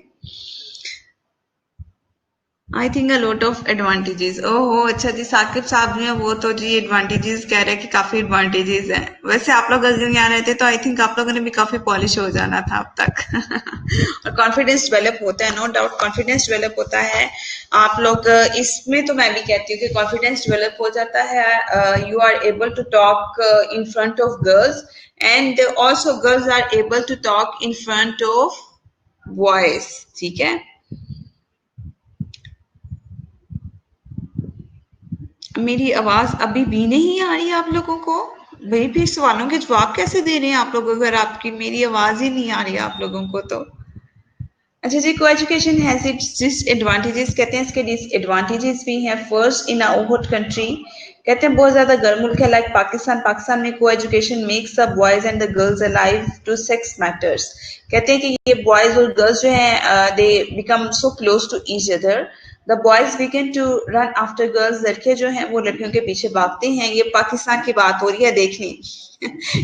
I think a lot of advantages, ओहो अच्छा जी, साकिब साहब जो है वो तो जी एडवांटेजेस कह रहे हैं कि काफी एडवांटेजेस हैं, वैसे आप लोग अगर यहाँ रहते तो आई थिंक आप लोगों ने भी काफी पॉलिश हो जाना था अब तक और कॉन्फिडेंस डेवलप होता है, नो डाउट कॉन्फिडेंस डेवलप होता है, आप लोग इसमें तो मैं भी कहती हूँ कि कॉन्फिडेंस डेवलप हो जाता है, you are able to talk in front of girls and also girls are able to talk in front of boys, ठीक है। मेरी आवाज अभी भी नहीं आ रही आप लोगों को, भाई फिर सवालों के जवाब कैसे दे रहे हैं आप लोग अगर आपकी मेरी आवाज ही नहीं आ रही आप लोगों को तो। अच्छा जी, को एजुकेशन हैज इट्स डिसएडवांटेजेस, कहते हैं इसके डिसएडवांटेजेस भी हैं। First, in a hot country, कहते हैं बहुत ज्यादा गर्म मुल्क है लाइक पाकिस्तान, पाकिस्तान में coeducation makes the boys and the girls alive to sex matters, कहते हैं कि ये बॉयज और गर्ल्स जो हैं they become so close to each other, the boys begin to run after girls, लड़के जो हैं वो लड़कियों के पीछे भागते हैं। ये पाकिस्तान की बात हो रही है, देख ली।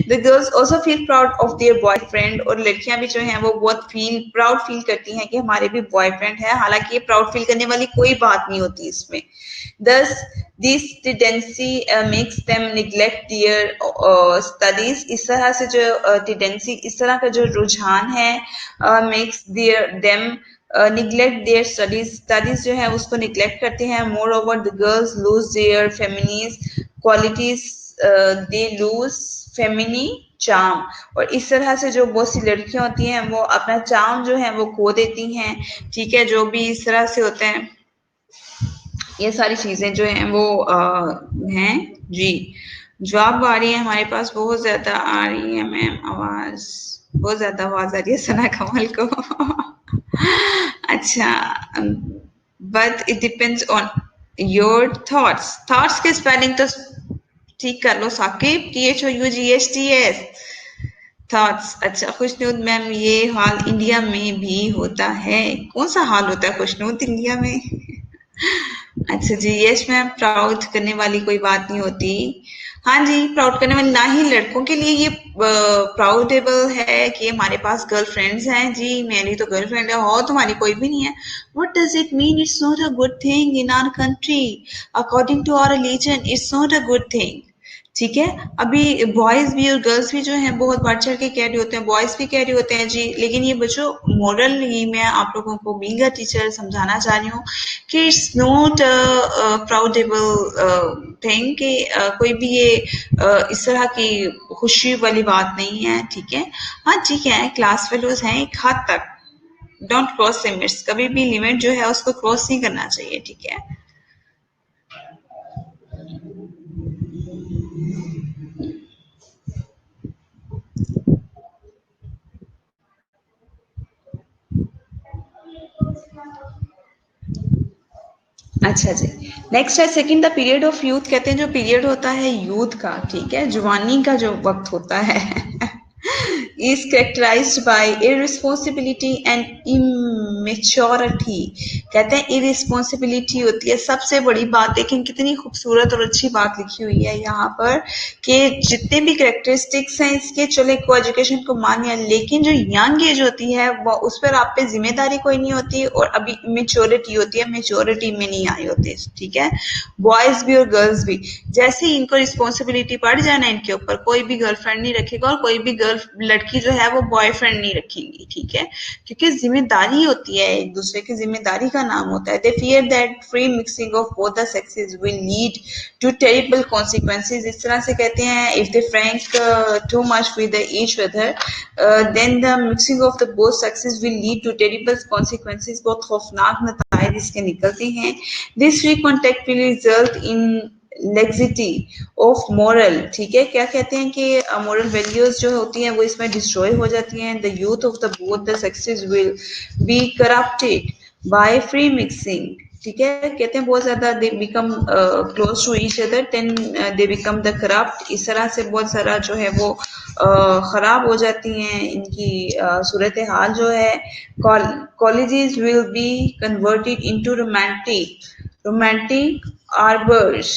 The girls also feel proud of their boyfriend, और लड़कियां भी जो हैं वो बहुत प्राउड फील करती हैं कि हमारे भी बॉयफ्रेंड है, हालांकि ये प्राउड फील करने वाली कोई बात नहीं होती इसमें। Thus, this tendency makes them neglect their studies. इस तरह से जो tendency, इस तरह का जो रुझान है, makes them neglect their studies जो है उसको neglect करते हैं। Moreover, the girls lose their feminine qualities, they lose feminine charm, और इस तरह से जो बहुत सी लड़कियां होती हैं वो अपना चार्म जो है वो खो देती हैं। ठीक है, जो भी इस तरह से होते हैं, ये सारी चीजें जो हैं वो हैं जी। जवाब आ रही है हमारे पास, बहुत ज्यादा आ रही है मैम आवाज, बहुत ज्यादा आवाज आ रही है सना कमल को। अच्छा, but it depends on your thoughts के स्पेलिंग तो ठीक कर लो साकिब, THOUGHTS, थॉट्स। अच्छा, खुशनूद मैम, ये हाल इंडिया में भी होता है? कौन सा हाल होता है खुशनूद इंडिया में? अच्छा जी, यस मैम, प्राउड करने वाली कोई बात नहीं होती। हाँ जी, प्राउड करने वाली ना ही लड़कों के लिए ये प्राउडेबल है कि हमारे पास गर्लफ्रेंड्स हैं। जी, मेरी तो गर्लफ्रेंड है और तुम्हारी कोई भी नहीं है। What does it mean? It's not a good thing in our country, according to our religion it's not a good thing. ठीक है, अभी बॉयज भी और गर्ल्स भी जो हैं बहुत बढ़ चढ़ के कह रहे होते हैं, बॉयज भी कह रहे होते हैं जी। लेकिन ये बच्चों, मोरल ही मैं आप लोगों को बीइंग अ टीचर समझाना चाह रही हूँ कि इट्स नॉट प्राउडेबल थिंग कि कोई भी ये इस तरह की खुशी वाली बात नहीं है। ठीक है, हाँ ठीक है, क्लास फेलोज हैं एक हद तक, डोंट क्रॉस लिमिट्स, कभी भी लिमिट जो है उसको क्रॉस नहीं करना चाहिए। ठीक है, अच्छा जी, नेक्स्ट है second, the period of youth. कहते हैं जो पीरियड होता है यूथ का, ठीक है, जवानी का जो वक्त होता है, is characterized by irresponsibility and immaturity। कहते हैं irresponsibility होती है सबसे बड़ी बात। लेकिन कितनी खूबसूरत और अच्छी बात लिखी हुई है यहाँ पर कि जितने भी करेक्टरिस्टिक्स हैं इसके, चले को एजुकेशन को मान लिया, लेकिन जो यंग एज होती है वो उस पर आप पे जिम्मेदारी कोई नहीं होती, और अभी मेच्योरिटी होती है, मेच्योरिटी में नहीं आई होती। ठीक है, बॉयज भी और गर्ल्स भी, जैसे ही इनको रिस्पॉन्सिबिलिटी पड़ जाना इनके ऊपर, कोई भी गर्लफ्रेंड नहीं रखेगा और कोई भी लड़की जो है वो बॉयफ्रेंड नहीं रखेगी। ठीक है, क्योंकि जिम्मेदारी होती है, एक दूसरे की जिम्मेदारी का नाम होता है। They fear that free mixing of both the sexes will lead to terrible consequences. इस तरह से कहते हैं, if they frank too much with each other then the mixing of the both sexes will lead to terrible consequences. बहुत खौफनाक नताइज इसके निकलते हैं। This free contact will result in laxity of moral. ठीक है, क्या कहते हैं कि मोरल वैल्यूज जो होती हैं वो इसमें डिस्ट्रॉय हो जाती हैं। The youth of the both the sexes will be corrupted by free mixing. ठीक है, कहते हैं बहुत ज्यादा they become close to each other, then they become the corrupt. इस तरह से बहुत सारा जो है वो खराब हो जाती हैं इनकी सूरत हाल जो है। Colleges will be converted into romantic arbours.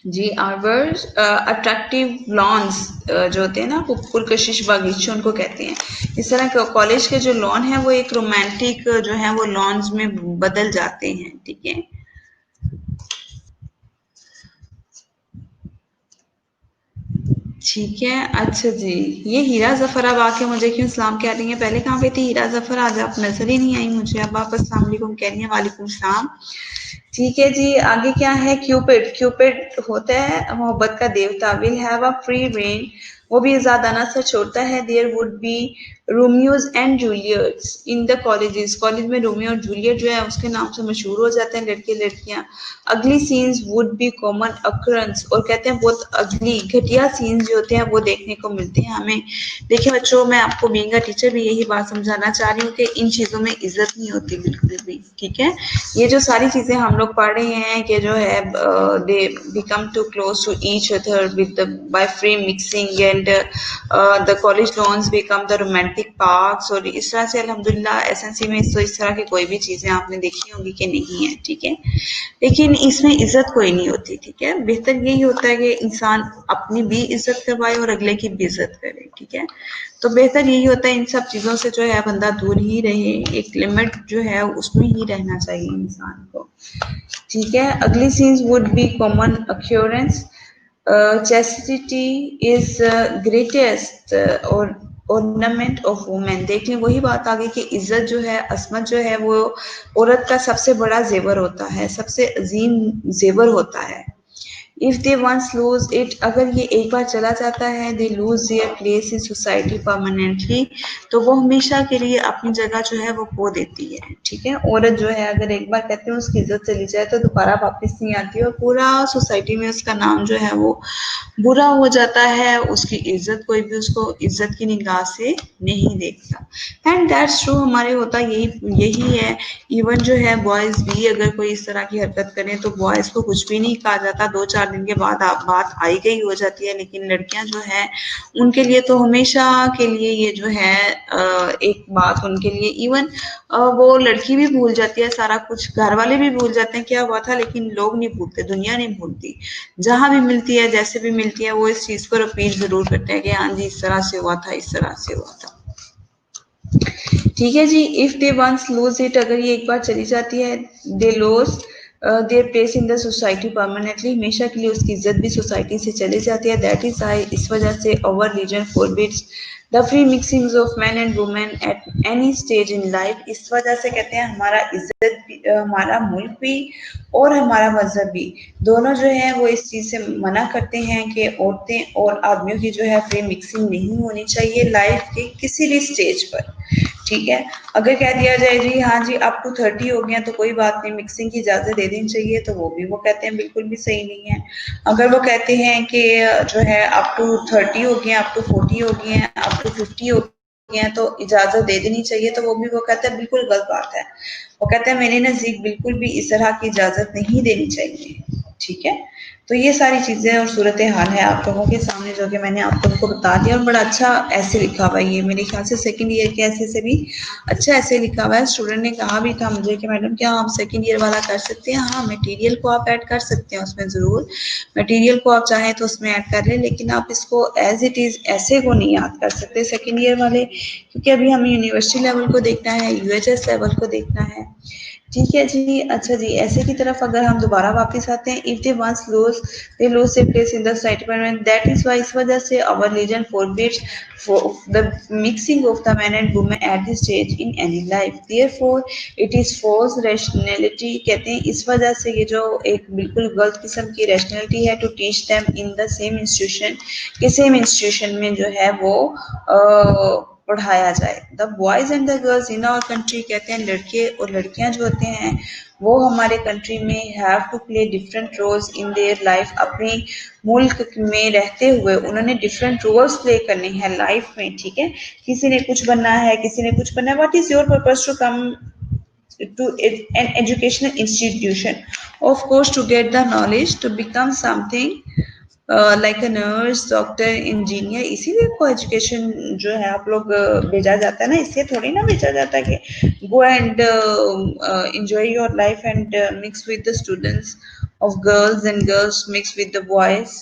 जी, आर्बर्स, अट्रैक्टिव लॉन्स जो होते हैं ना, वो पुरकशिश बागीचे उनको कहते हैं। इस तरह के कॉलेज के जो लॉन है वो एक रोमांटिक जो है वो लॉन्स में बदल जाते हैं। ठीक है, ठीक है। अच्छा जी, ये हीरा जफर अब आके मुझे क्यों सलाम कह रही है? पहले कहाँ पे थी हीरा जफर? आज आप नजर ही नहीं आई मुझे, अब आप अस्सलाम वालेकुम कह रही हैं। वालेकुम सलाम। ठीक है जी, आगे क्या है? क्यूपिड होता है मोहब्बत का देवता। Will have a free rein, वो भी आजादाना सा छोड़ता है। There would be Romeos and Juliets in the colleges, college में रोमियो और जूलियट जो है उसके नाम से मशहूर हो जाते हैं लड़के लड़कियां। अगली सीन्स वुड बी कॉमन अक्रंस, और कहते हैं बहुत अगली घटिया सीन्स जो होते हैं वो देखने को मिलते हैं हमें। देखिए बच्चों, मैं आपको बीइंग अ टीचर भी यही बात समझाना चाह रही हूँ कि इन चीजों में इज्जत नहीं होती बिल्कुल भी। ठीक है, ये जो सारी चीजें हम लोग पढ़ रहे हैं कि जो है they become too close to each other with by free mixing and and the college lawns become the romantic parks, और इस तरह से अल्हम्दुलिल्लाह एसएनसी में तो इस तरह की कोई भी चीज़ें आपने देखी होंगी कि नहीं है, ठीक है। लेकिन इसमें इज्जत कोई नहीं होती, ठीक है। बेहतर यही होता है कि इंसान अपनी भी इज्जत करवाए और अगले की भी इज्जत करे, ठीक है। तो बेहतर यही होता है इन सब चीज़ों से जो है बंदा दूर ही रहे, एक लिमिट जो है उसमें ही रहना चाहिए इंसान को, ठीक है। अगली चीज would be common occurrence, chastity is greatest और ऑर्नामेंट ऑफ वुमेन। देख लें वही बात आ गई कि इज्जत जो है, असमत जो है वो औरत का सबसे बड़ा जेवर होता है, सबसे अजीम जेवर होता है। If they once lose it, अगर ये एक बार चला जाता है, they lose their place in society permanently, तो वो हमेशा के लिए अपनी जगह जो है वो खो देती है, ठीक है। औरत जो है अगर एक बार कहते हैं उसकी इज्जत चली जाए तो दोबारा वापस नहीं आती और पूरा सोसाइटी में उसका नाम जो है वो बुरा हो जाता है, उसकी इज्जत कोई भी उसको इज्जत की निगाह से नहीं देखता। एंड दैट्स ट्रू, हमारे होता यही यही है। इवन जो है बॉयज भी अगर कोई इस तरह की हरकत करें तो बॉयज को कुछ भी नहीं कहा जाता, 2-4 दिन के बाद बात आई गई हो जाती है। लेकिन लड़कियां जो है उनके लिए तो हमेशा के लिए ये जो है एक बात उनके लिए, इवन वो लड़की भी भूल जाती है सारा कुछ, घर वाले भी भूल जाते हैं क्या हुआ था, लेकिन लोग नहीं भूलते, दुनिया नहीं भूलती। जहां भी मिलती है, जैसे भी मिलती है, वो इस चीज को रिपीट जरूर करते हैं कि हाँ जी इस तरह से हुआ था, इस तरह से हुआ था, ठीक है जी। If they once lose it, अगर ये एक बार चली जाती है, they lose their place in the society permanently, हमेशा के लिए उसकी इज्जत भी सोसाइटी से चली जाती है। दैट इज आई, इस वजह से अवर religion forbids the free mixing of man and women at any stage in life. इस वजह से कहते हैं हमारा इज्जत भी, हमारा मुल्क भी और हमारा मजहब भी, दोनों जो है वो इस चीज से मना करते हैं कि औरतें और आदमियों की जो है फ्री मिक्सिंग नहीं होनी चाहिए लाइफ के किसी भी स्टेज पर, ठीक है। अगर कह दिया जाए जी हाँ जी अप टू 30 हो गया तो कोई बात नहीं, मिक्सिंग की इजाजत दे देनी चाहिए, तो वो भी वो कहते हैं बिल्कुल भी सही नहीं है। अगर वो कहते हैं कि जो है अप टू 30 हो गया, अप टू 40 हो गए हैं, अप टू 50 हो गए हैं तो इजाजत दे देनी चाहिए, तो वो भी वो कहते हैं बिल्कुल गलत बात है। वो कहते हैं मेरे नजदीक बिल्कुल भी इस तरह की इजाजत नहीं देनी चाहिए, ठीक है। तो ये सारी चीजें और सूरत हाल है आप लोगों के सामने जो कि मैंने आप लोगों को बता दिया, और बड़ा अच्छा ऐसे लिखा हुआ है ये, मेरे ख्याल से सेकंड ईयर के ऐसे से भी अच्छा ऐसे लिखा हुआ है। स्टूडेंट ने कहा भी था मुझे कि मैडम क्या आप सेकंड ईयर वाला कर सकते हैं, हाँ मटेरियल को आप ऐड कर सकते हैं उसमें, ज़रूर मटेरियल को आप चाहें तो उसमें ऐड कर लें, लेकिन आप इसको एज इट इज़ ऐसे को नहीं याद कर सकते सेकंड ईयर वाले, क्योंकि अभी हमें यूनिवर्सिटी लेवल को देखना है, यूएचएस लेवल को देखना है, ठीक है जी। अच्छा जी, ऐसे की तरफ अगर हम दोबारा वापस आते हैं, if they once lose they lose their place in the society permanent, that is why, इस वजह से our religion forbids the mixing of the man and women at this stage in any life, therefore it is false rationality, कहते हैं इस वजह से ये जो एक बिल्कुल गलत किस्म की रैशनैलिटी है, to teach them in the same institution, कि सेम इंस्टीट्यूशन में जो है वो पढ़ाया जाए। The boys and the girls in our country, कहते हैं लड़के और लड़कियां जो होते हैं वो हमारे कंट्री में have to play different roles in their life, अपने मुल्क में रहते हुए उन्होंने डिफरेंट रोल्स प्ले करने हैं लाइफ में, ठीक है। किसी ने कुछ बनना है, किसी ने कुछ बनना है, what is your purpose to come to an educational institution, of course to get the knowledge, to become something like a nurse, doctor, engineer, इसीलिए को एजुकेशन जो है आप लोग भेजा जाता है ना, इसलिए थोड़ी ना भेजा जाता है कि go and enjoy your life and mix with the students of girls and girls mixed with the boys.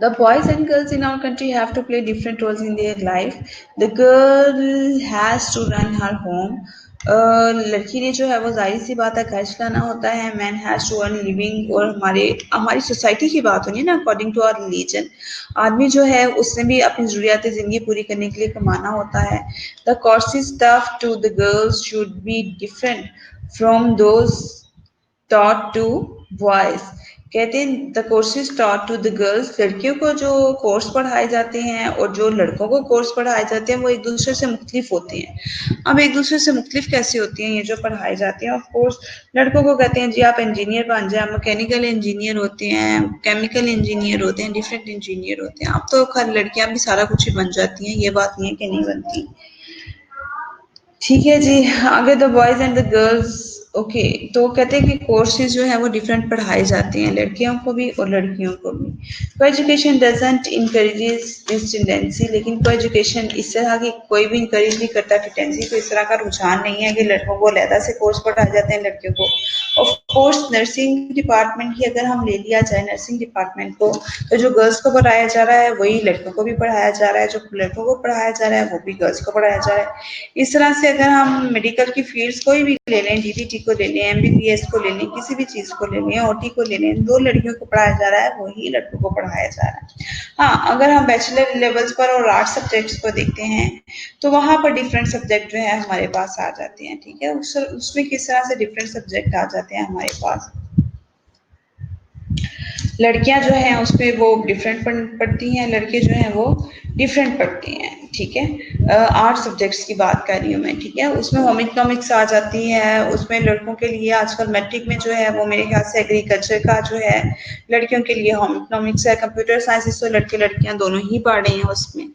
The boys and girls in our country have to play different roles in their life. The girl has to run her home. लड़की ने जो है वो जाहिर सी बात है घर चलाना होता है। Man has to earn living, और हमारे हमारी सोसाइटी की बात होनी है ना, अकॉर्डिंग टू आवर रिलीजन, आदमी जो है उसने भी अपनी ज़रूरियात ज़िंदगी पूरी करने के लिए कमाना होता है। The courses taught to the girls should be different from those taught to boys, कहते हैं the courses taught to the girls, लड़कियों को जो कोर्स पढ़ाए जाते हैं और जो लड़कों को कोर्स पढ़ाए जाते हैं वो एक दूसरे से मुख्तलिफ होते हैं। अब एक दूसरे से मुख्तलिफ कैसे होती हैं ये जो पढ़ाए जाते हैं? ऑफ कोर्स लड़कों को कहते हैं जी आप इंजीनियर बन जाए, मैकेनिकल इंजीनियर होते हैं, केमिकल इंजीनियर होते हैं, डिफरेंट इंजीनियर होते हैं। अब तो खैर लड़कियां भी सारा कुछ ही बन जाती हैं, ये बात नहीं है कि नहीं बनती, ठीक है जी। आगे the boys and the girls okay, तो कहते हैं कि कोर्सेज जो है वो डिफरेंट पढ़ाए जाते हैं लड़कियों को भी और लड़कियों को भी। को education doesn't encourages this tendency, लेकिन को एजुकेशन इस तरह की कोई भी इनकरेज नहीं करता कि टेंडेंसी, तो इस तरह का रुझान नहीं है कि लड़कों को अलहदा से कोर्स पढ़ाए जाते हैं लड़कियों को। ऑफ कोर्स नर्सिंग डिपार्टमेंट की अगर हम ले लिया जाए नर्सिंग डिपार्टमेंट को, तो जो गर्ल्स को पढ़ाया जा रहा है वही लड़कों को भी पढ़ाया जा रहा है, जो लड़कों को पढ़ाया जा रहा है वो भी गर्ल्स को पढ़ाया जा रहा है। इस तरह से अगर हम मेडिकल की फील्ड्स कोई भी ले लें, डीपीटी को ले लें, एमबीबीएस को ले लें, किसी भी चीज़ को ले लें, ओटी को ले लें, दो लड़कियों को पढ़ाया जा रहा है वही लड़कों को पढ़ाया जा रहा है। हाँ, अगर हम बैचलर लेवल्स पर और आर्ट सब्जेक्ट्स को देखते हैं तो वहाँ पर डिफरेंट सब्जेक्ट जो है हमारे पास आ जाते हैं, ठीक है। उसमें किस तरह से डिफरेंट सब्जेक्ट आ जाते हैं हमारे पास। लड़कियां जो हैं उसमें वो डिफरेंट पढ़ती हैं, लड़के जो हैं वो डिफरेंट पढ़ते हैं, ठीक है। आर्ट सब्जेक्ट्स की बात कर रही हूँ मैं, ठीक है। उसमें होम इकोनॉमिक्स आ जाती है, उसमें लड़कों के लिए आजकल मैट्रिक में जो है वो मेरे ख्याल से एग्रीकल्चर का जो है, लड़कियों के लिए होम इकोनॉमिक्स है। कंप्यूटर साइंसेस तो लड़के लड़कियां दोनों ही पढ़ रहे हैं उसमें,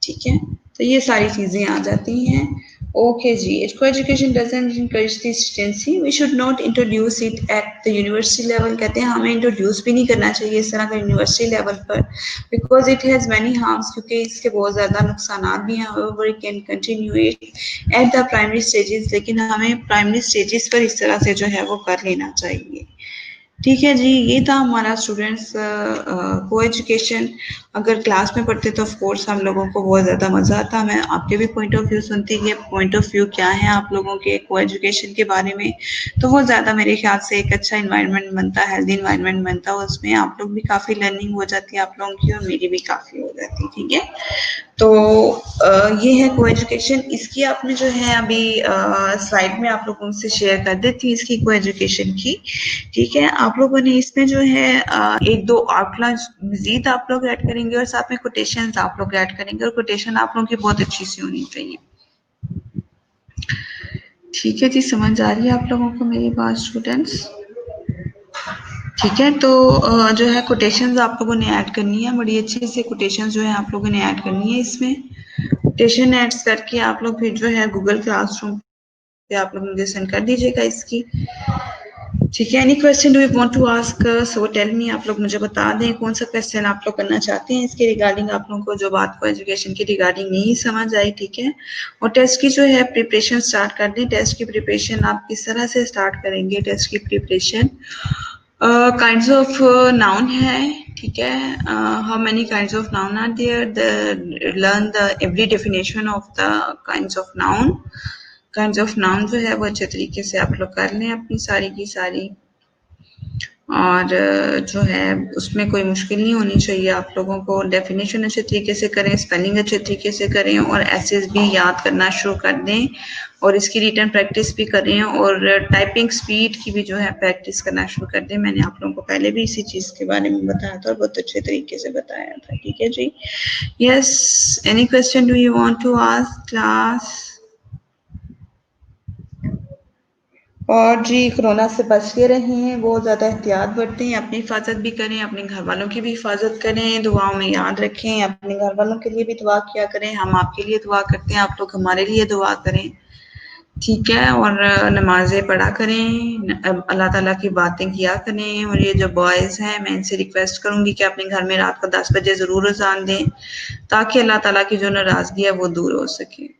ठीक है। तो ये सारी चीज़ें आ जाती हैं। ओके जी, education doesn't encourage this tendency, we should not introduce it at the university level. कहते हैं हमें इंट्रोड्यूस भी नहीं करना चाहिए इस तरह का यूनिवर्सिटी लेवल पर, because it has many harms, क्योंकि इसके बहुत ज़्यादा नुकसान भी हैं। However it can continue it at the primary stages, लेकिन हमें प्राइमरी स्टेजेस पर इस तरह से जो है वो कर लेना चाहिए, ठीक है जी। ये था हमारा स्टूडेंट्स को एजुकेशन। अगर क्लास में पढ़ते तो ऑफ कोर्स हम लोगों को बहुत ज़्यादा मज़ा आता। मैं आपके भी पॉइंट ऑफ व्यू सुनती कि पॉइंट ऑफ व्यू क्या है आप लोगों के को एजुकेशन के बारे में, तो वो ज़्यादा मेरे ख्याल से एक अच्छा इन्वायरमेंट बनता है, हेल्दी इन्वायरमेंट बनता है। उसमें आप लोग भी काफ़ी लर्निंग हो जाती है आप लोगों की और मेरी भी काफ़ी हो जाती है, ठीक है। तो ये है को एजुकेशन। इसकी आपने जो है अभी स्लाइड में आप लोगों से शेयर कर देती इसकी को एजुकेशन की, ठीक है। आप लोगों ने इसमें जो है एक दो आउटलाइन मजीद आप लोग ऐड करेंगे और साथ में कोटेशंस आप लोग ऐड करेंगे, और कोटेशन आप लोगों की बहुत अच्छी सी होनी चाहिए, ठीक है जी। समझ आ रही है आप लोगों को मेरी बात स्टूडेंट्स, ठीक है। तो जो है कोटेशंस आप लोगों ने ऐड करनी है, बड़ी अच्छी से कोटेशंस जो है आप लोगों ने ऐड करनी है। इसमें कोटेशन ऐड करके आप लोग फिर जो है गूगल क्लासरूम पे आप लोग मुझे सेंड कर दीजिएगा इसकी, ठीक है। Any question do you want to ask, so tell me. आप लोग मुझे बता दें कौन सा क्वेश्चन आप लोग करना चाहते हैं इसके रिगार्डिंग, आप लोगों को जो बात को एजुकेशन के रिगार्डिंग नहीं समझ आई, ठीक है। और टेस्ट की जो है प्रिपरेशन स्टार्ट कर दें। टेस्ट की प्रिपरेशन आप किस तरह से स्टार्ट करेंगे टेस्ट की प्रिपरेशन? काइंड्स ऑफ नाउन है, ठीक है। How many kinds of noun are there, learn the every definition of the kinds of noun. Kinds of noun जो है वो अच्छे तरीके से आप लोग कर लें अपनी सारी की सारी, और जो है उसमें कोई मुश्किल नहीं होनी चाहिए आप लोगों को। डेफिनेशन अच्छे तरीके से करें, स्पेलिंग अच्छे तरीके से करें, और एसेस भी याद करना शुरू कर दें, और इसकी रिटन प्रैक्टिस भी करें, और टाइपिंग स्पीड की भी जो है प्रैक्टिस करना शुरू कर दें। मैंने आप लोगों को पहले भी इसी चीज़ के बारे में बताया था और बहुत अच्छे तरीके से बताया था, ठीक है जी। Yes, any question do you want to ask class? और जी कोरोना से बच के रहें, बहुत ज़्यादा एहतियात बरतें, अपनी हिफाजत भी करें, अपने घर वालों की भी हिफाजत करें, दुआओं में याद रखें, अपने घर वालों के लिए भी दुआ किया करें, हम आपके लिए दुआ करते हैं, आप लोग हमारे लिए दुआ करें, ठीक है। और नमाज़ें पढ़ा करें, अल्लाह ताला की बातें किया करें। और ये जो बॉयज़ हैं मैं इनसे रिक्वेस्ट करूँगी कि अपने घर में रात को 10 बजे ज़रूर अज़ान दें, ताकि अल्लाह ताला की जो नाराज़गी है वो दूर हो सके,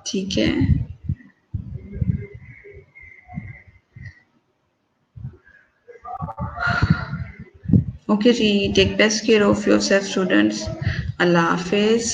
ठीक है। ओके जी, take best care of yourself students. अल्लाह हाफिज़।